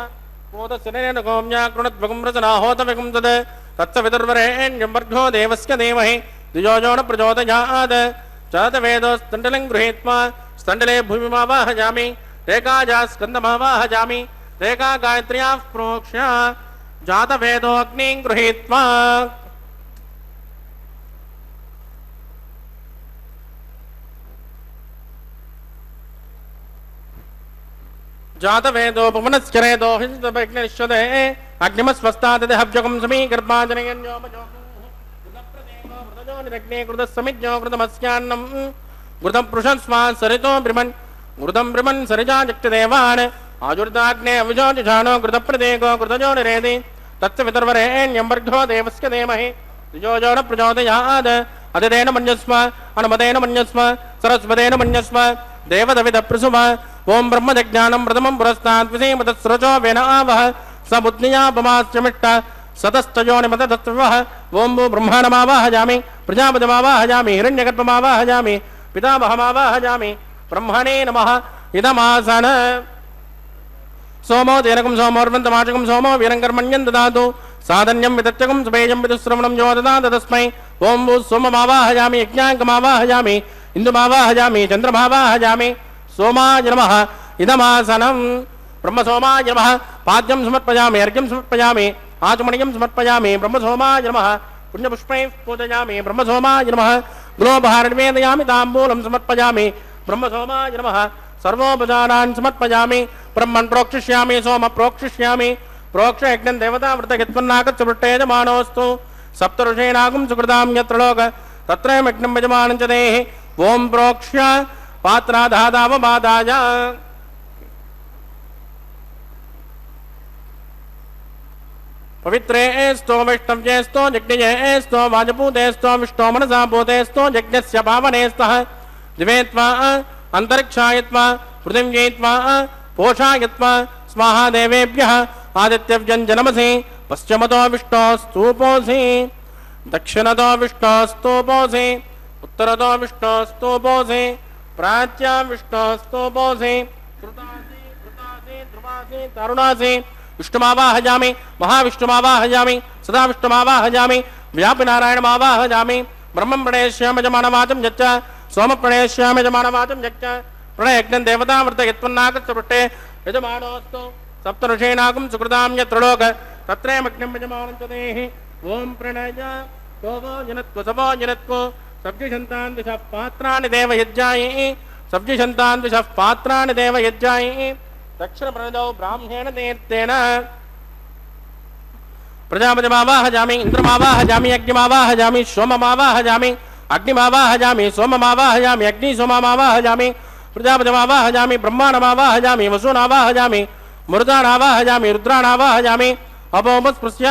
गोम्या कृणद्वगं रचना होतविगं तद् तत्सवितुर्वरेण्यं वर्गो देवस्य धीमहि द्विजो यो न प्रचोदयात् चातवेदोस्तण्डलं गृहीत्वा स्तण्डले भूमिमावाहयामि रेखाजा स्कन्दमावाहयामि रेखा गायत्र्याः प्रोक्ष्य जातवेदो अग्निं गृहीत्वा जातवेदोपमनश्चरेदो हिंसतपग्निश्वदे अग्निमस्वस्तादते हव्यकं समीकर्पाजनयन्योमजोग्ने कृतसमिज्ञो कृतमस्यान्नं कृतं पृषस्मान् सरितो ब्रह्मन् कृतं ब्रह्मन् सरिजाजक्तदेवान् आजुर्दाग्ने अविजोतिषाणो कृतप्रदेको कृतजो निरेति तत्सवितुर्वरेण्यं वर्गो देवस्य धीमहि द्विजो यो न प्रचोदयात् अदितेन मन्यस्व अनुमतेन मन्यस्व सरस्वतेन मन्यस्व देवदविदप्रसुव ओं ब्रह्मजज्ञानं प्रथमं पुरस्तात् विषीमतस्रजो वेनावः स बुद्ध्यापमाश्चमिट्ट सतस्तयोनिमततत्वः ओं भू ब्रह्माणमावाहयामि प्रजापतिमावाहयामि हिरण्यगर्भमावाहयामि पितामहमावाहयामि ब्रह्मणे नमः इदमासन सोमो तेनकं सोमोर्वन्तमाचकं सोमो वीरङ्कर्मण्यं ददातु साधन्यं विदत्यकं सुपेयं विदुश्रवणं यो ददात तस्मै ओं भू सोममावाहयामि यज्ञाङ्कमावाहयामि इन्दुमावाहयामि चन्द्रमावाहयामि सोमाय नमः इदमासनं ब्रह्मसोमाय नमः पाद्यं समर्पयामि अर्घ्यं समर्पयामि आचमनीयं समर्पयामि ब्रह्मसोमाय नमः पुण्यपुष्पैः पूजयामि ब्रह्मसोमाय नमः गृहोपहारनिवेदयामि ताम्बूलं समर्पयामि ब्रह्मसोमाय नमः सर्वोपचारान् समर्पयामि ब्रह्मन् प्रोक्षिष्यामि सोम प्रोक्षिष्यामि प्रोक्ष यज्ञं देवतावृतयत्वन्नागच्छवृट्टे यजमानोऽस्तु सप्तऋषीणागुं सुकृतां यत्र लोक तत्र यज्ञं यजमानं च देहि ओं प्रोक्ष्य पात्राधादावबादाय पवित्रेस्तो वैष्णव्येस्तो यज्ञयेस्तो वाजपूतेस्तो विष्णो मनसा भूतेस्तो यज्ञस्य पावनेस्तः दिवेत्वा अंतरिक्षायत्वा पृथिव्यैत्वा पोषायत्वा स्वाहा देवेभ्यः आदित्यव्यञ्जनमसि पश्चिमतो विष्णोस्तूपोऽसि दक्षिणतो विष्णोस्तूपोऽसि उत्तरतो विष्णोस्तूपोऽसि प्राच्यां विष्णोस्तूपोऽसि कृतासि कृतासि ध्रुवासि तरुणासि विष्णुमावाहयामि महाविष्णुमावाहयामि सदा विष्णुमावाहयामि व्यापिनारायणमावाहयामि ब्रह्मं प्रणेष्यामि यजमानवाचं यच्च सोम प्रणेष्यामि यजमानवाचं यच्च प्रणयज्ञं देवतावृतयत्वन्नागच्छवृट्टे यजमानोऽस्तु सप्तऋषीणागुं सुकृतां यत्र लोक तत्रैमग्नं यजमानं च देहि ओं प्रणय कोवो जनत्व सवो जनत्व सब्जिषन्तान् दिशः पात्राणि देवयज्ञायै सब्जिषन्तान् दिशः पात्राणि देवयज्ञायै दक्षिणप्रणदौ ब्राह्मणेन तीर्थेन प्रजापतिमावाहयामि इन्द्रमावाहयामि यज्ञमावाहयामि सोममावाहयामि अग्निमावाहयामि सोममावाहयामि अग्निसोममावाहयामि प्रजापतिमावाहयामि ब्रह्माणमावाहयामि वसूनावाहयामि मरुदानावाहयामि रुद्राणावाहयामि अपोपस्पृश्य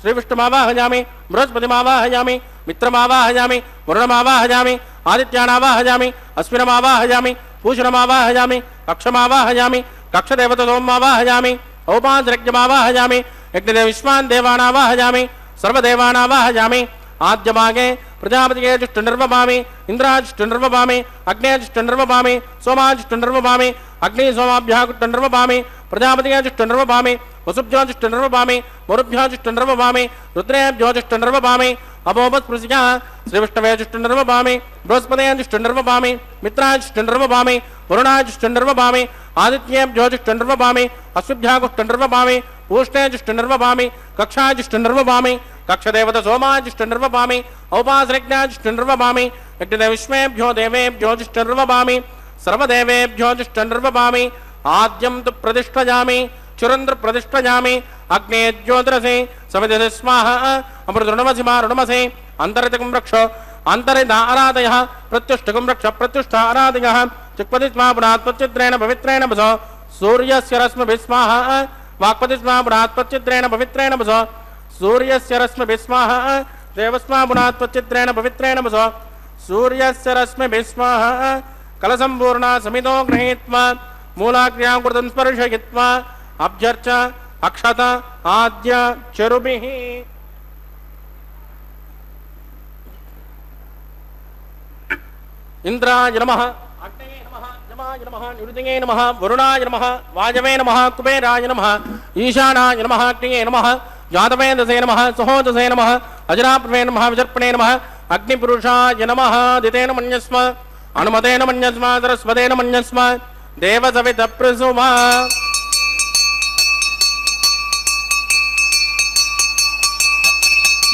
श्रीविष्णुमावाहयामि बृहस्पतिमावाहयामि मित्रमावाहयामि वरुणमावाहयामि आदित्यानावाहयामि अश्विनमावाहयामि पूषणमावाहयामि कक्षमावाहयामि कक्षदेवतसोममावाहयामि औपासरज्ञमावाहयामि यज्ञदेविश्वान् देवानावाहयामि सर्वदेवानावाहयामि आद्यभागे प्रजापतिर्वपामि इंद्राजिष्टुर्वपामि अग्नेजिष्टुर्वपामि सोमाजिष्टुर्वपामि अग्निसोमाभ्याकुष्टुर्वपामि प्रजापतिर्वपामि वसुभ्योजिष्टुर्वपामि मरुभ्योजिष्टुर्वपामि रुद्रेभ्योजिष्टुर्वपामि अपोपस्पृश्य श्रीविष्णवेजिष्टुर्वपामि बृहस्पतिर्वपामि मित्राजिष्टुर्वपामि वरुणाजिष्टुर्वपामि आदित्येभ्योजिष्टुर्वपामि अश्विभ्याकुष्टुर्वपामि पूष्णेजिष्टुर्वपामि कक्षाजिष्टुर्वपामि कक्षदेवत सोमाजिष्टुर्वपामि औपासरज्ञाजिष्टुर्वपामि यज्ञदेविश्वेभ्यो देवेभ्योजिष्टुर्वपामि सर्वदेवेभ्योजिष्टुर्वपामि आद्यं तु प्रतिष्ठयामि चुरन्द्र प्रतिष्ठयामि अग्ने ज्योतिरसि सविदे स्वाहा अमृतरुणमसि मारुणमसि अन्तरितकं रक्ष अन्तरिता आराधयः प्रत्युष्टकं रक्ष प्रत्युष्ट आराधयः चिक्पति स्वापुनात् पच्चित्रेण पवित्रेण वसो सूर्यस्य रश्मिभिः स्वाहा वाक्पति स्वाहा पुनात्पच्चित्रेण पवित्रेण वसो सूर्यस्य रश्मिभिः स्वाहा देवस्मा पुनात्पच्चित्रेण पवित्रेण वसो सूर्यस्य रश्मिभिः स्वाहा कलसम्पूर्णा समितो गृहीत्वा मूलाग्र्यां कृतं स्पर्शयित्वा अभ्यर्च अक्षत आद्य चरुभिः इंद्राय नमः अग्नये नमः यमाय नमः निरुदये नमः वरुणाय नमः वायवे नमः कुबेराय नमः ईशानाय नमः अग्नये नमः जातवेदसे नमः सहोदसे नमः अजराप्रवे नमः विजर्पणे नमः अग्निपुरुषाय नमः दितेन मन्यस्म अनुमतेन मन्यस्म सरस्वतेन मन्यस्म देवसवितप्रसुमा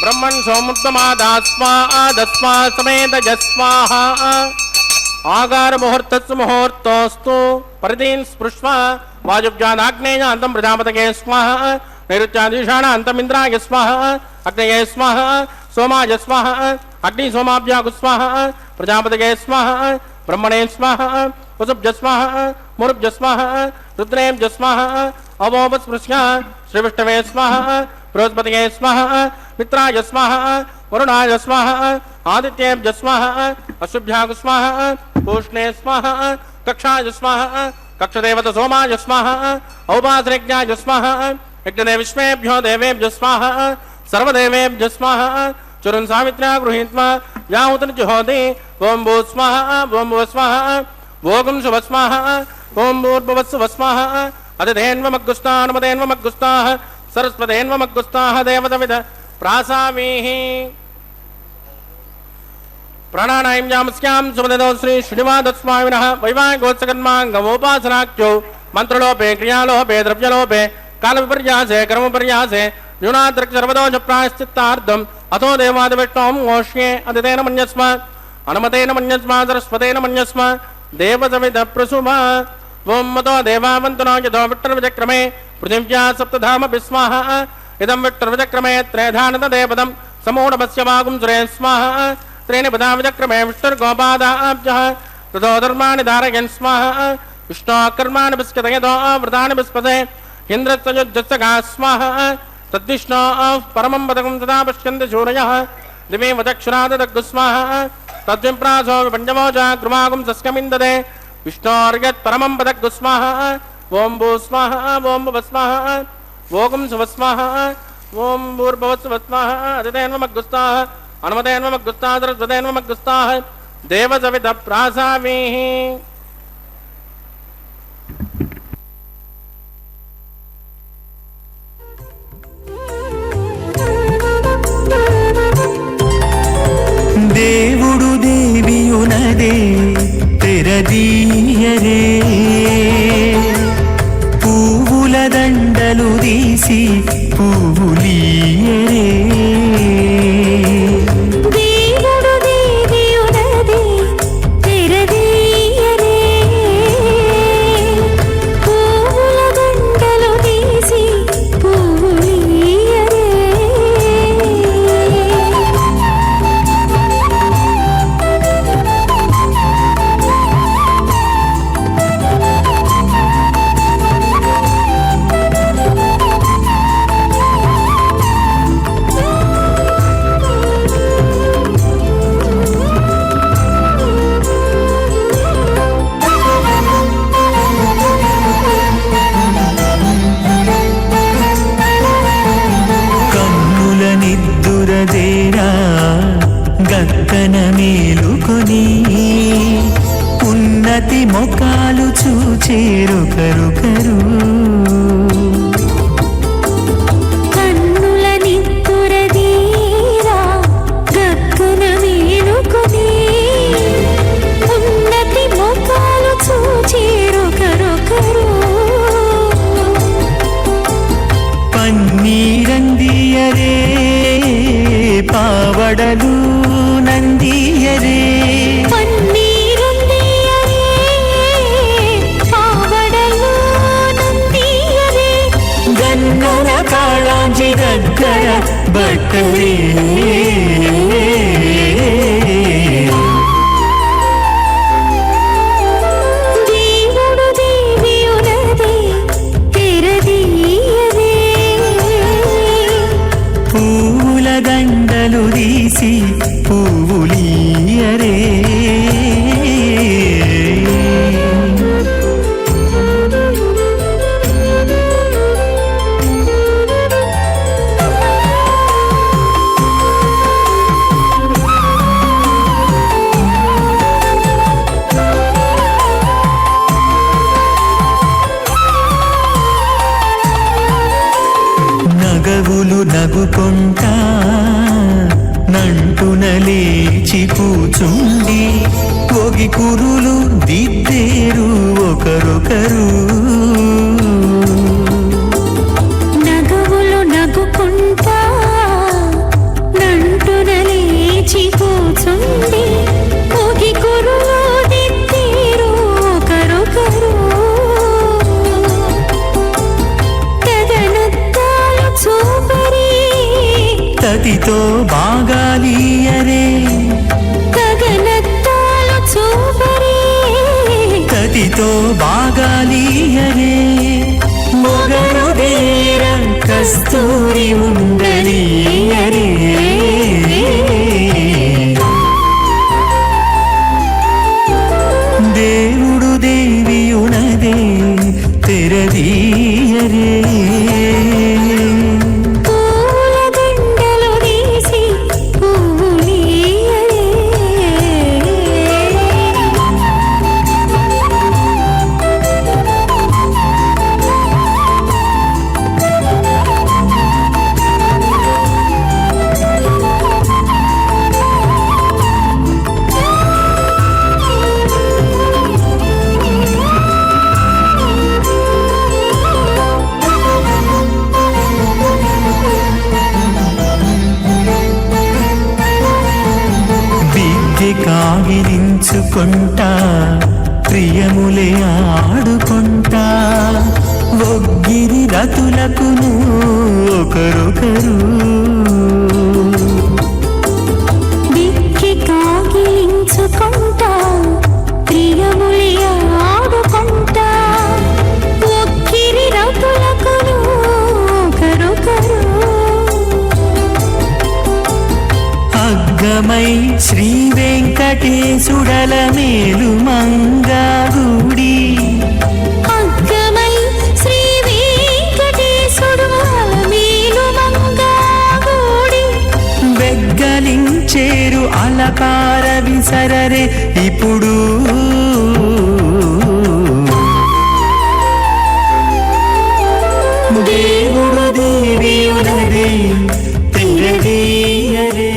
ब्रह्मन् सोमुत्तमादास्मा आदस्मा समेत जस्वाहा आगार मुहूर्तस्य मुहूर्तोस्तु परिदीन् स्पृष्ट्वा वायुव्यादाग्नेयान्तं प्रजापतये स्वाहा नैऋत्यादिशानान्तम् इन्द्राय स्वाहा अग्नये स्वाहा सोमाय स्वाहा अग्निसोमाभ्यागु स्वाहा प्रजापतये स्वाहा ब्रह्मणे स्वाहा वसुभ्य स्वाहा मुरुभ्य स्वाहा रुद्रेभ्य स्वाहा अवोपस्पृश्य श्रीविष्णवे स्वाहा बृहस्पतये स्वाहा मित्राय स्वाहा वरुणाय स्वाहा आदित्येभ्य स्वाहा अशुभ्याग स्वाहा पूष्णे स्वाहा कक्षाय स्वाहा कक्षदेवत सोमाय स्वाहा औपासरेज्ञाय स्वाहा यज्ञदेविष्मेभ्यो देवेभ्य स्वाहा सर्वदेवेभ्य स्वाहा चुरन् सावित्र्या गृहीत्वा याहुतं जुहोति ओं भू स्वाहा ओं भुव स्वाहा भोगं शुभ स्वाहा ओं भूर्भुवस्सुव स्वाहा अतिथेन्वमग्गुस्तानुमतेन्वमग्गुस्ताः सरस्वतेन्वमग्गुस्ताः देवतविद प्रासामीः प्राणानां यामस्यां सुमदो श्री श्रीनिवासस्वामिनः वैवाहिकोत्सकर्माङ्गमोपासनाख्यो मन्त्रलोपे क्रियालोपे द्रव्यलोपे कालविपर्यासे कर्मपर्यासे न्यूनाद्रक् सर्वदोष प्रायश्चित्तार्थम् अथो देवादिविष्णों ओष्ये अदितेन मन्यस्म अनुमतेन मन्यस्म सरस्वतेन मन्यस्म देवसवितप्रसुमा ओं मतो देवावन्तनो यथो विट्टर्विचक्रमे पृथिव्या सप्तधाम विस्वाहा इदं विट्टर्विचक्रमे त्रयधानतदेवदं समूढमस्य वागुं सुरे स्वाहा त्रीणि पदा विचक्रमे विष्णुर्गोपादाभ्यः ततो धर्माणि धारयन् स्वाहा विष्णोः कर्माणि विस्कतयतो व्रतानि विस्पते इन्द्रस्य युज्यस्य गा स्वाहा तद्विष्णोः परमं पदकं तदा पश्यन्ति सूरयः दिवे वचक्षुराददग्गु स्वाहा तद्विप्रासो विपञ्चमोजा कृमागुं सस्कमिन्दते विष्णोर्यत् परमं पदग्गु स्वाहा ओं भू स्वाहा ओं भुव स्वाहा भोगं शुभ स्वाहा ओं भूर्भुवस्सुव स्वाहा अदितेन्वमग्गुस्ताः अनुमतेन्वमग्गुस्ताः सरस्वतेन्वमग्गुस्ताः देवसवितप्रासामीः దేవుడు దేవియునదే తెరదీయరే పువ్వుల దండలు తీసి పువ్వులీయరే దేవుడు దేవియునదే తెరదీయరే పువ్వుల దండలు తీసి పువ్వులీయరే కన్నుల నిద్దురదేరా గక్కన మేలుకొని ఉన్నతి మొకాలు చూచేరుకరుకరు కన్నుల నిత్తురదీరా గక్కున మేలుకొని ఉన్నతి ముఖాలు చూచేరుకరొకరు పన్నీరందియరే పావడలు నందియరే పన్నీరుందియరే పావడలు నందియరే గన్నర కాళాంజి దగ్గర బట్టలే దేవుడు దేవియునదే తీసి పువ్వులీయరే నగవులు నగుకొంటా నంటున లేచి కూచుండి ఒగి కురులు దిద్దేరు ఒకరొకరు నగవులు నగుకుంటా నంటున లేచి కూచుండి ఒగి కురులు దిద్దేరు ఒకరొకరు గగనద్దాలు చూపరి తతితో బాగాలీయరే గగనద్దాలు చూపరి తతితో బాగాలీయరే మొగరు వేర కస్తూరి ఉండలీయరే దేవుడు దేవియునదే తెరదీయరే పూల దండలు తీసి పువ్వులీయరే విద్య కాగిలించుకుంటా ప్రియములే ఆడుకుంటా ఒగ్గిరి రతులకును ఒకరొకరు దిక్కి కాగిలించుకుంటా ప్రియములి ఆడుకుంటా ఒక్కిరి రతులకును ఒకరొకరు అగ్గమై శ్రీ వెంకటేశుడల మేలు మంగాగుడి అగ్గమై శ్రీ వెంకటేశుడు మేలు మంగాగూడి వెగ్గలించేరు అలకార విసరరే ఇప్పుడు దేవుడు దేవియునదే తెరదీయరే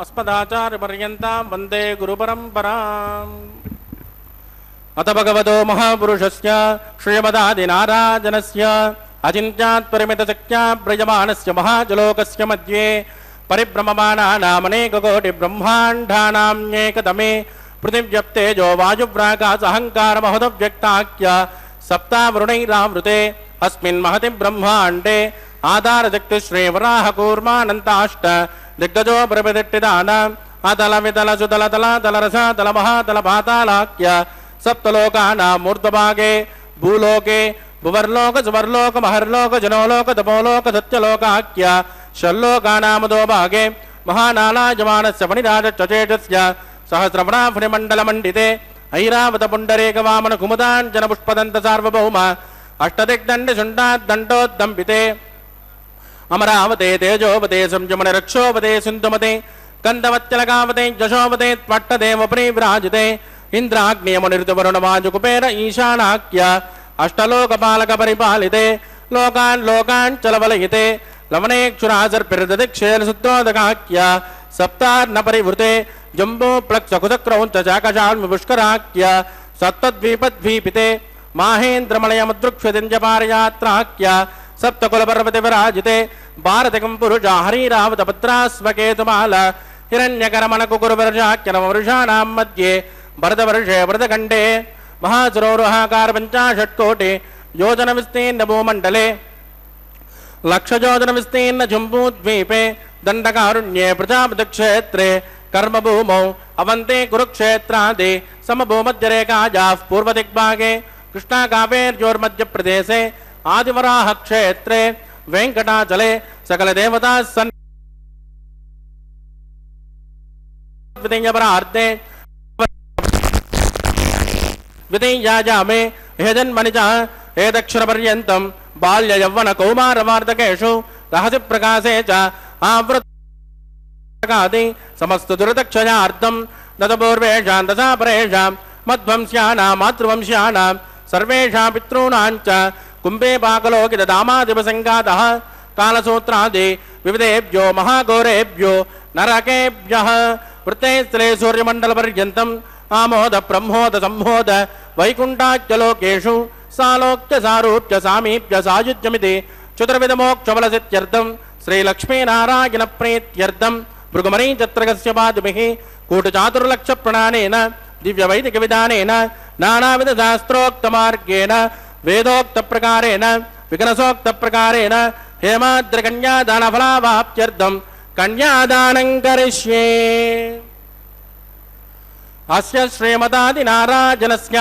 अस्मदाचार्यपर्यन्तां वन्दे गुरुपरम्पराम् अथ भगवतो महापुरुषस्य श्रीमदादिनारायणस्य अचिन्त्यात्परिमितशक्त्या प्रयमाणस्य महाजलोकस्य मध्ये परिभ्रममाणानामनेककोटिब्रह्माण्डानाम्येकतमे पृथिव्यप्तेजो वायुव्राकाशहङ्कारमहदव्यक्ताख्य सप्तावरुणैरावृते अस्मिन् महति ब्रह्माण्डे आधारशक्तिश्रीवराहकूर्मानन्ताष्ट दिग्गजो प्रविदिट्टिदानाम् अतल वितल सुतल तल तलरस तल महातल पातालाख्य सप्तलोकानां मूर्धभागे भूलोके भुवर्लोक सुवर्लोक महर्लोक जनोलोक तपोलोक सत्यलोकाख्य षल्लोकानामदो भागे महानालायमानस्य फणिराजश्चेतस्य सहस्रवणाफणिमण्डलमण्डिते ऐरावत पुण्डरीकवामन कुमुदाञ्जन पुष्पदन्त सार्वभौम अष्टदिग्दण्डशुण्डाद्दण्डोद्दम्बिते अमरावते तेजोवते संयमने रक्षोवते सिन्धुमते कंदवत्यलकावते यशोवते त्वट्टदेवपरि विराजिते इंद्राग्नियमुनिर्दवरुणवाजुकुपेर ईशानाख्य अष्टलोकपालक परिपालिते लोकान् लोकान् चलवलयिते लवनेक्षुरासर्पिर्ददिक्षेलसुद्धोदकाख्य सप्तार्न परिवृते जम्बो प्लक्षकुचक्रौञ्च चाकशाल्मिपुष्कराख्य सप्तद्वीपद्वीपिते माहेन्द्रमलयमुद्रुक्ष्यतिञ्जपारयात्राख्य सप्तकुलपर्वते विराजिते भारतिकं पुरुषा हरिरावतपत्रास्वकेतुमाल हिरण्यकरमणकुकुरवर्षाख्यनववर्षाणां मध्ये भरतवर्षे भरतखण्डे महासरोरुहाकार 50 योजन विस्तीर्ण भूमण्डले लक्षयोजन विस्तीर्ण जम्बूद्वीपे दण्डकारण्ये प्रजापतिक्षेत्रे कर्मभूमौ अवन्ते कुरुक्षेत्रादि समभूमध्यरेखायाः पूर्वदिग्भागे कृष्णा कावेर्योर्मध्यप्रदेशे आदिवराह क्षेत्रे वेंकटाचले सकल देवता सन् विधेयपरार्थे विधेयाजामे हेजन्मनिजः हेदक्षरपर्यन्तं बाल्य यौवन कौमार वार्धकेषु रहसि प्रकाशे च आवृत्ति समस्त दुर्दक्षयार्थं ददपूर्वेषां दशापरेषां मध्वंस्यानां मातृवंश्यानां सर्वेषां पितॄणां च कुम्भे पाकलोकित दामादिपसङ्गातः कालसूत्रादि विविधेभ्यो महाघोरेभ्यो नरकेभ्यः वृत्ते स्थले सूर्यमण्डलपर्यन्तम् आमोद ब्रह्मोद सम्मोद वैकुण्ठाच्यलोकेषु सालोक्य सारूप्य सामीप्य सायुज्यमिति चतुर्विधमोक्षफलसिद्ध्यर्थं श्रीलक्ष्मीनारायणप्रीत्यर्थं भृगुमरीचत्रकस्य पादुभिः कूटचातुर्लक्षप्रणानेन दिव्यवैदिकविधानेन नानाविधशास्त्रोक्तमार्गेण वेदोक्तप्रकारेण विकनसोक्तप्रकारेण हेमाद्रकन्यादानफलावाप्त्यर्थं कन्यादानं करिष्ये। अस्य श्रीमदादिनारायणस्य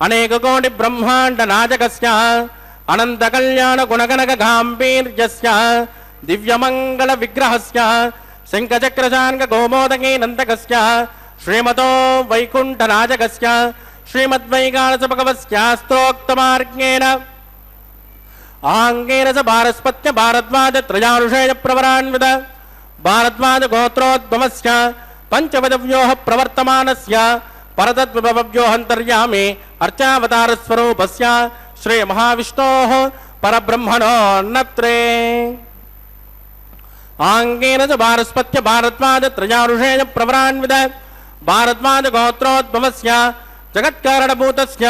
अनेककोटिब्रह्माण्डनायकस्य अनन्तकल्याणगुणगणकगाम्भीर्यस्य दिव्यमङ्गलविग्रहस्य शङ्खचक्रशार्ङ्गगोमोदकीनन्दकस्य श्रीमतो वैकुण्ठनायकस्य श्रीमद्वैगानसभगवस्य स्त्रोक्तमार्गेण आङ्गेन स भारस्पत्य भारद्वाजत्रयानुषेयप्रवरान्वित भारद्वाजगोत्रोद्भवस्य पंचवदव्योः प्रवर्तमानस्य परतद्विभवव्योऽन्तर्यामे अर्चावतारस्वरूपस्य श्रीमहाविष्णोः परब्रह्मणो नत्रे आङ्गेन च भारस्पत्य भारद्वाजत्रयानुषेयप्रवरान्वित भारद्वाजगोत्रोद्भवस्य जगत्कारणभूतस्य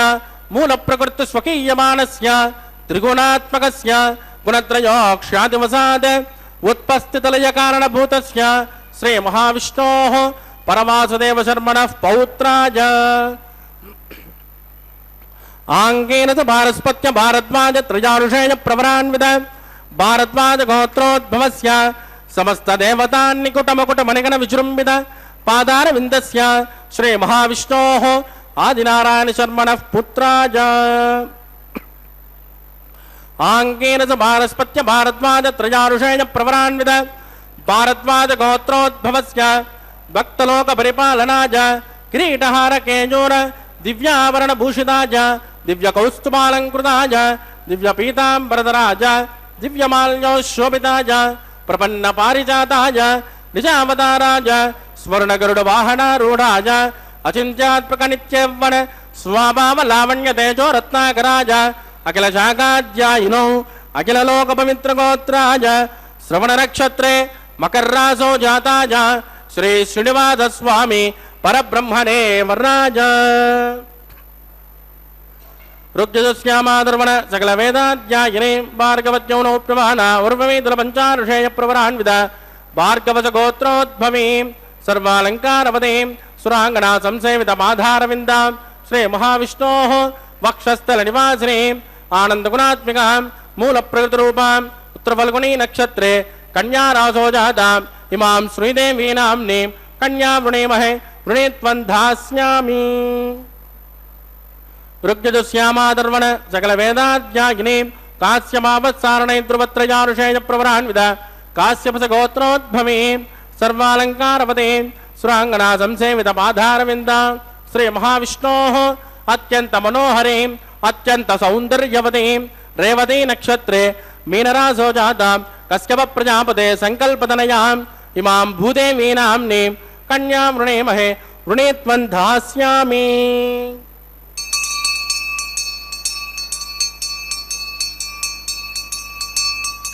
मूलप्रकृतिस्वकीयमानस्य त्रिगुणात्मकस्य गुणत्रयोक्ष्यादिवसाद उत्पस्थितलयकारणभूतस्य श्री महाविष्णोः परमासुदेव शर्मणः पौत्राय आङ्गेन च भारस्पत्य भारद्वाज त्रयानुषेय प्रवरान्वित भारद्वाज गोत्रोद्भवस्य समस्त देवतान्निकुटमकुटमणिगण विजृम्भित पादारविन्दस्य श्री महाविष्णोः आदिनारायण शर्मणः पुत्राय आङ्गेन च भारस्पत्य भारद्वाज त्रयानुषेय प्रवरान्वित भारद्वाज गोत्रोद्भवस्य भक्तलोकपरिपालनाय किरीटहारकेयूर दिव्याभरणभूषिताय दिव्यकौस्तुभालङ्कृताय दिव्यपीताम्बरधराय दिव्यमाल्योशोभिताय प्रपन्नपारिजाताय निजावताराय स्वर्णगरुडवाहनारूढाय अचिन्त्यात्मकनित्ययौवन स्वाभावलावण्यतेजो रत्नाकराय अखिलशाखाध्यायिनो अखिललोकपवित्रगोत्राय श्रवणनक्षत्रे मकर्रासो जाताय श्री श्रीनिवासस्वामी परब्रह्मणे वर्णाय ऋग्यजुष्यामादर्वण सकलवेदाध्यायिने भार्गवत्यौनोप्यमाना उर्वमेदलपञ्चारुषेयप्रवरान्वित भार्गवसगोत्रोद्भवी सर्वालङ्कारवतीं सुराङ्गना संसेवितमाधारविन्दां श्री महाविष्णोः वक्षस्थलनिवासिनीं आनन्दगुणात्मिकां मूलप्रकृतिरूपाम् उत्तरफल्गुनी नक्षत्रे कन्यारासो जाताम् इमां श्रीदेवी नाम्नीं कन्या वृणीमहे वृणीत्वं धास्यामि ऋग्यजुष्यामादर्वण सकलवेदाध्यायिनीं कास्यमावत्सारणे ध्रुवत्रयानुषेयप्रवरान्वित काश्यपसगोत्रोद्भवीं सर्वालङ्कारवतीं सुराङ्गना संसेवितपाधारविन्दां श्री महाविष्णोः अत्यन्तमनोहरीम् अत्यन्तसौन्दर्यवतीं रेवती नक्षत्रे मीनरासो जातां कश्यप प्रजापते संकल्पतनयाम् इमां भूदेवी नाम्नीं कन्यां वृणीमहे वृणीत्वं धास्यामि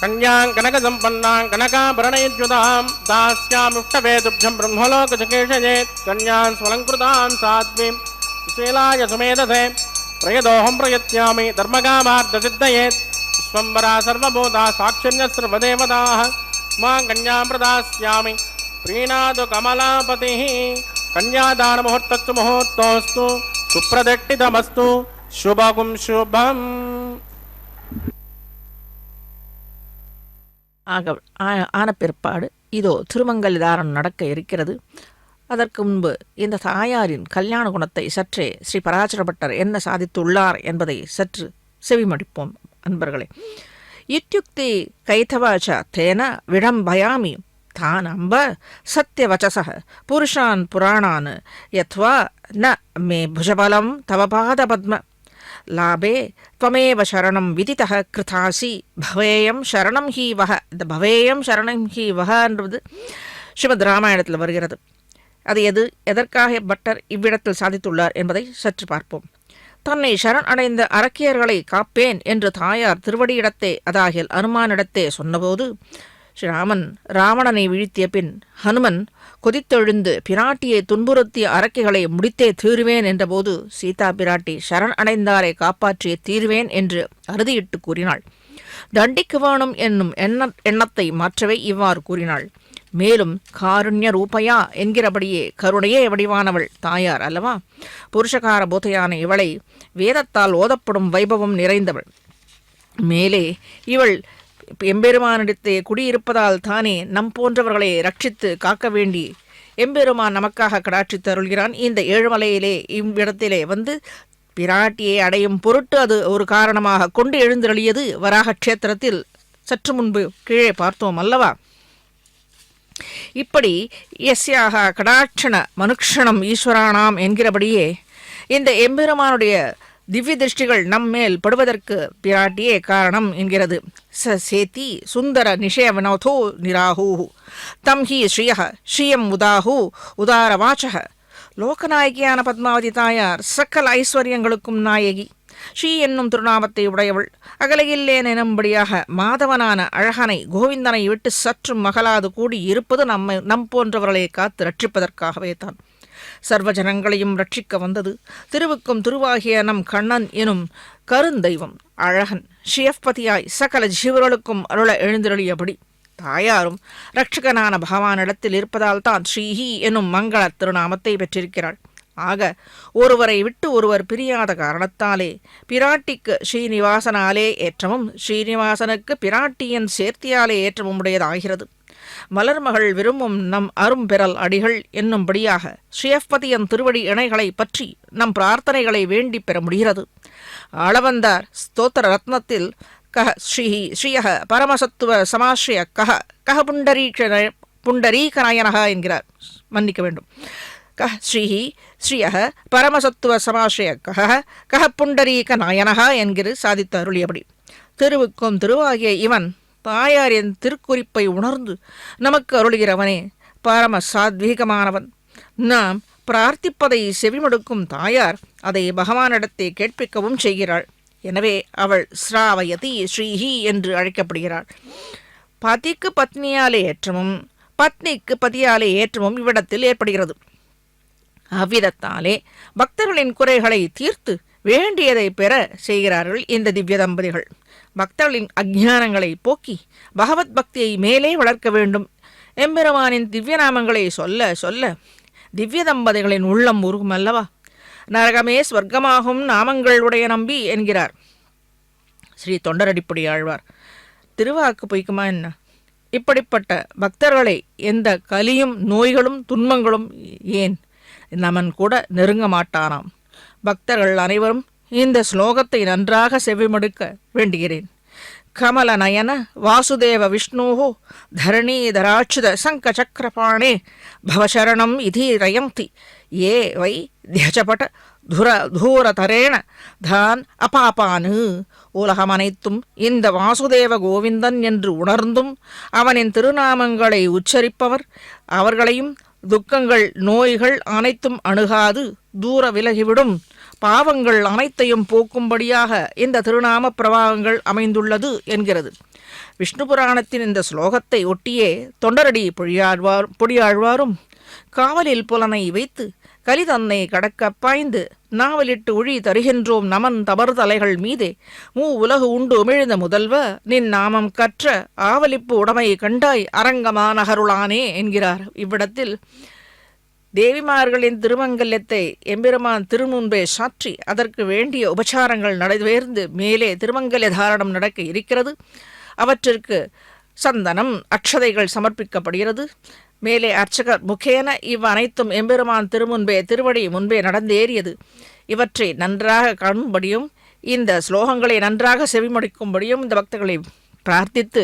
कन्यां कनकसम्पन्नां कनकाभरणैर्युतां दास्यामुष्टवे तुभ्यं ब्रह्मलोकचकेशये कन्यां स्वलङ्कृतां साध्वीं सुशीलाय सुमेधसे प्रयदोऽहं प्रयत्यामि धर्मकामार्थसिद्धये विश्वम्बरा सर्वभूता साक्षिण्यः सर्वदेवताः मां कन्यां प्रदास्यामि प्रीणातु कमलापतिः कन्यादानमुहूर्तस्तु मुहूर्तोऽस्तु सुप्रदट्टितमस्तु शुभं शुभम् ஆன பிற்பாடு இதோ திருமங்கல தாரணம் நடக்க இருக்கிறது. அதற்கு முன்பு இந்த தாயாரின் கல்யாண குணத்தை சற்றே ஸ்ரீ பராசர பட்டர் என்ன சாதித்துள்ளார் என்பதை சற்று செவிமடிப்போம் அன்பர்களே. இத்யுக்தி கைதவாச்ச தேன விடம்பயாமி தான் அம்ப சத்யவச்சசः புருஷான் புராணான் யத்வா ந மே புஜபலம் தவ பாதபத்ம லாபே त्वमेव சரணம் விதிதः கிருதாசி பவேயம் சரணம் ஹி வஹ. இந்த பவேயம் சரணம் ஹி வஹன்றது ஸ்ரீமத் ராமாயணத்தில் வருகிறது. அது எதற்காக பட்டர் இவ்விடத்தில் சாதித்துள்ளார் என்பதை சற்று பார்ப்போம். தன்னை சரண் அடைந்த அரக்கியர்களை காப்பேன் என்று தாயார் திருவடியிடத்தே அதாகில் அனுமானிடத்தே சொன்னபோது ஸ்ரீராமன் ராவணனை வீழ்த்திய பின் ஹனுமன் கொதித்தெழுந்து பிராட்டியை துன்புறுத்திய அரக்கைகளை முடித்தே தீருவேன் என்றபோது சீதா பிராட்டி சரண் அடைந்தாரை காப்பாற்றியே தீருவேன் என்று அறுதியிட்டு கூறினாள். தண்டிக்க வேணும் என்னும் எண்ணத்தை மாற்றவே இவ்வாறு கூறினாள். மேலும் காருண்ய ரூபையா என்கிறபடியே கருணையே வடிவானவள் தாயார் அல்லவா. புருஷகார போதையான இவளை வேதத்தால் ஓதப்படும் வைபவம் நிறைந்தவள். மேலே இவள் எம்பெருமானிடத்தே குடியிருப்பதால் தானே நம் போன்றவர்களை ரட்சித்து காக்க வேண்டி எம்பெருமான் நமக்காக கடாட்சித்து அருள்கிறான். இந்த ஏழுமலையிலே இவ்விடத்திலே வந்து பிராட்டியை அடையும் பொருட்டு அது ஒரு காரணமாக கொண்டு எழுந்தருளியது வராக க்ஷேத்திரத்தில் சற்று முன்பு கீழே பார்த்தோம் அல்லவா. இப்படி யஸ்யாக கடாட்சண மனுக்ஷணம் ஈஸ்வரானாம் என்கிறபடியே இந்த எம்பெருமானுடைய திவ்ய திருஷ்டிகள் நம்மேல் படுவதற்கு பிராட்டியே காரணம் என்கிறது. சேத்தி சுந்தர நிஷய வினோதோ நிராஹூ தம் ஹி ஸ்ரீயः ஸ்ரீயம் உதாஹூ உதாரவாச்சக. லோகநாயகியான பத்மாவதி தாயார் சக்கல ஐஸ்வர்யங்களுக்கும் நாயகி. ஸ்ரீ என்னும் திருநாமத்தை உடையவள். அகலையில்லேன் எனும்படியாக மாதவனான அழகனை கோவிந்தனை விட்டு சற்றும் மகளாது கூடி இருப்பது நம் போன்றவர்களை காத்து ரட்சிப்பதற்காகவே தான். சர்வ ஜனங்களையும் ரட்சிக்க வந்தது திருவுக்கும் திருவாகிய நம் கண்ணன் எனும் கருந்தெய்வம் அழகன் ஸ்ரீயப்பதியாய் சகல ஜீவர்களுக்கும் அருள எழுந்தருளியபடி தாயாரும் ரட்சகனான பகவானிடத்தில் இருப்பதால் தான் ஸ்ரீஹி எனும் மங்கள திருநாமத்தை பெற்றிருக்கிறாள். ஆக ஒருவரை விட்டு ஒருவர் பிரியாத காரணத்தாலே பிராட்டிக்கு ஸ்ரீனிவாசனாலே ஏற்றமும் ஸ்ரீனிவாசனுக்கு பிராட்டியின் சேர்த்தியாலே ஏற்றமும் உடையதாகிறது. மலர்மகள் விரும்பும் நம் அரும்பெறல் அடிகள் என்னும்படியாக ஸ்ரீயப்பதியன் திருவடி இணைகளை பற்றி நம் பிரார்த்தனைகளை வேண்டி பெற முடிகிறது. ஆளவந்தார் ஸ்தோத்திர ரத்னத்தில் கஹ ஸ்ரீயக பரமசத்துவ சமாஸ்ரய கஹ புண்டரீகநாயனக என்கிறார். மன்னிக்க வேண்டும். கஹ ஸ்ரீயக பரமசத்துவ சமாஸ்ரய கஹ புண்டரீக நாயனக என்கிற சாதித்து அருளியபடி திருவுக்கும் திருவாகிய இவன் தாயாரின் திருக்குறிப்பை உணர்ந்து நமக்கு அருளுகிறவனே பரம சாத்வீகமானவன். நாம் பிரார்த்திப்பதை செவிமடுக்கும் தாயார் அதை பகவானிடத்தை கேட்பிக்கவும் செய்கிறாள். எனவே அவள் ஸ்ராவயதி ஸ்ரீஹி என்று அழைக்கப்படுகிறாள். பதிக்கு பத்னியாலே ஏற்றமும் பத்னிக்கு பதியாலே ஏற்றமும் இவ்விடத்தில் ஏற்படுகிறது. அவ்விதத்தாலே பக்தர்களின் குறைகளை தீர்த்து வேண்டியதை பெற செய்கிறார்கள் இந்த திவ்ய தம்பதிகள். பக்தர்களின் அஜ்ஞானங்களை போக்கி பகவத் பக்தியை மேலே வளர்க்க வேண்டும். எம்பெருமானின் திவ்ய நாமங்களை சொல்ல சொல்ல திவ்ய தம்பதிகளின் உள்ளம் உருகும் அல்லவா. நரகமே ஸ்வர்க்கமாகும் நாமங்களுடைய நம்பி என்கிறார் ஸ்ரீ தொண்டரடிப்படி ஆழ்வார். திருவாக்கு பொய்க்குமா என்ன? இப்படிப்பட்ட பக்தர்களை எந்த கலியும் நோய்களும் துன்பங்களும் ஏன் நமன் கூட நெருங்க மாட்டானாம். பக்தர்கள் அனைவரும் இந்த ஸ்லோகத்தை நன்றாக செவிமடுக்க வேண்டுகிறேன். கமல நயன வாசுதேவ விஷ்ணோஹோ தரணீதராட்சித சங்க சக்கரபாணே பவசரணம் இதீரயந்தி ஏ வை தியஜபட தூரதரேண தான் அபாபானு. உலகம் அனைத்தும் இந்த வாசுதேவ கோவிந்தன் என்று உணர்ந்தும் அவனின் திருநாமங்களை உச்சரிப்பவர் அவர்களையும் துக்கங்கள் நோய்கள் அனைத்தும் அணுகாது தூர விலகிவிடும். பாவங்கள் அனைத்தையும் போக்கும்படியாக இந்த திருநாம பிரபாவங்கள் அமைந்துள்ளது என்கிறது. விஷ்ணு புராணத்தின் இந்த ஸ்லோகத்தை ஒட்டியே தொண்டரடி பொடியாழ்வாரும் காவலில் புலனை வைத்து கலி தன்னை கடக்க பாய்ந்து நாவலிட்டு ஒழி தருகின்றோம் நமன் தமர் தலைகள் மீதே உலகு உண்டு உமிழ்ந்த முதல்வ நின் நாமம் கற்ற ஆவலிப்பு உடமை கண்டாய் அரங்கமானகருளானே என்கிறார். இவ்விடத்தில் தேவிமார்களின் திருமங்கல்யத்தை எம்பெருமான் திருமுன்பே சாற்றி அதற்கு வேண்டிய உபச்சாரங்கள் நடைபெயர்ந்து மேலே திருமங்கல்ய தாரணம் நடக்க இருக்கிறது. அவற்றிற்கு சந்தனம் அக்ஷதைகள் சமர்ப்பிக்கப்படுகிறது. மேலே அர்ச்சகர் முகேன இவ்வனைத்தும் எம்பெருமான் திருமுன்பே திருவடி முன்பே நடந்தேறியது. இவற்றை நன்றாக காணும்படியும் இந்த ஸ்லோகங்களை நன்றாக செவிமடிக்கும்படியும் இந்த பக்தர்களை பிரார்த்தித்து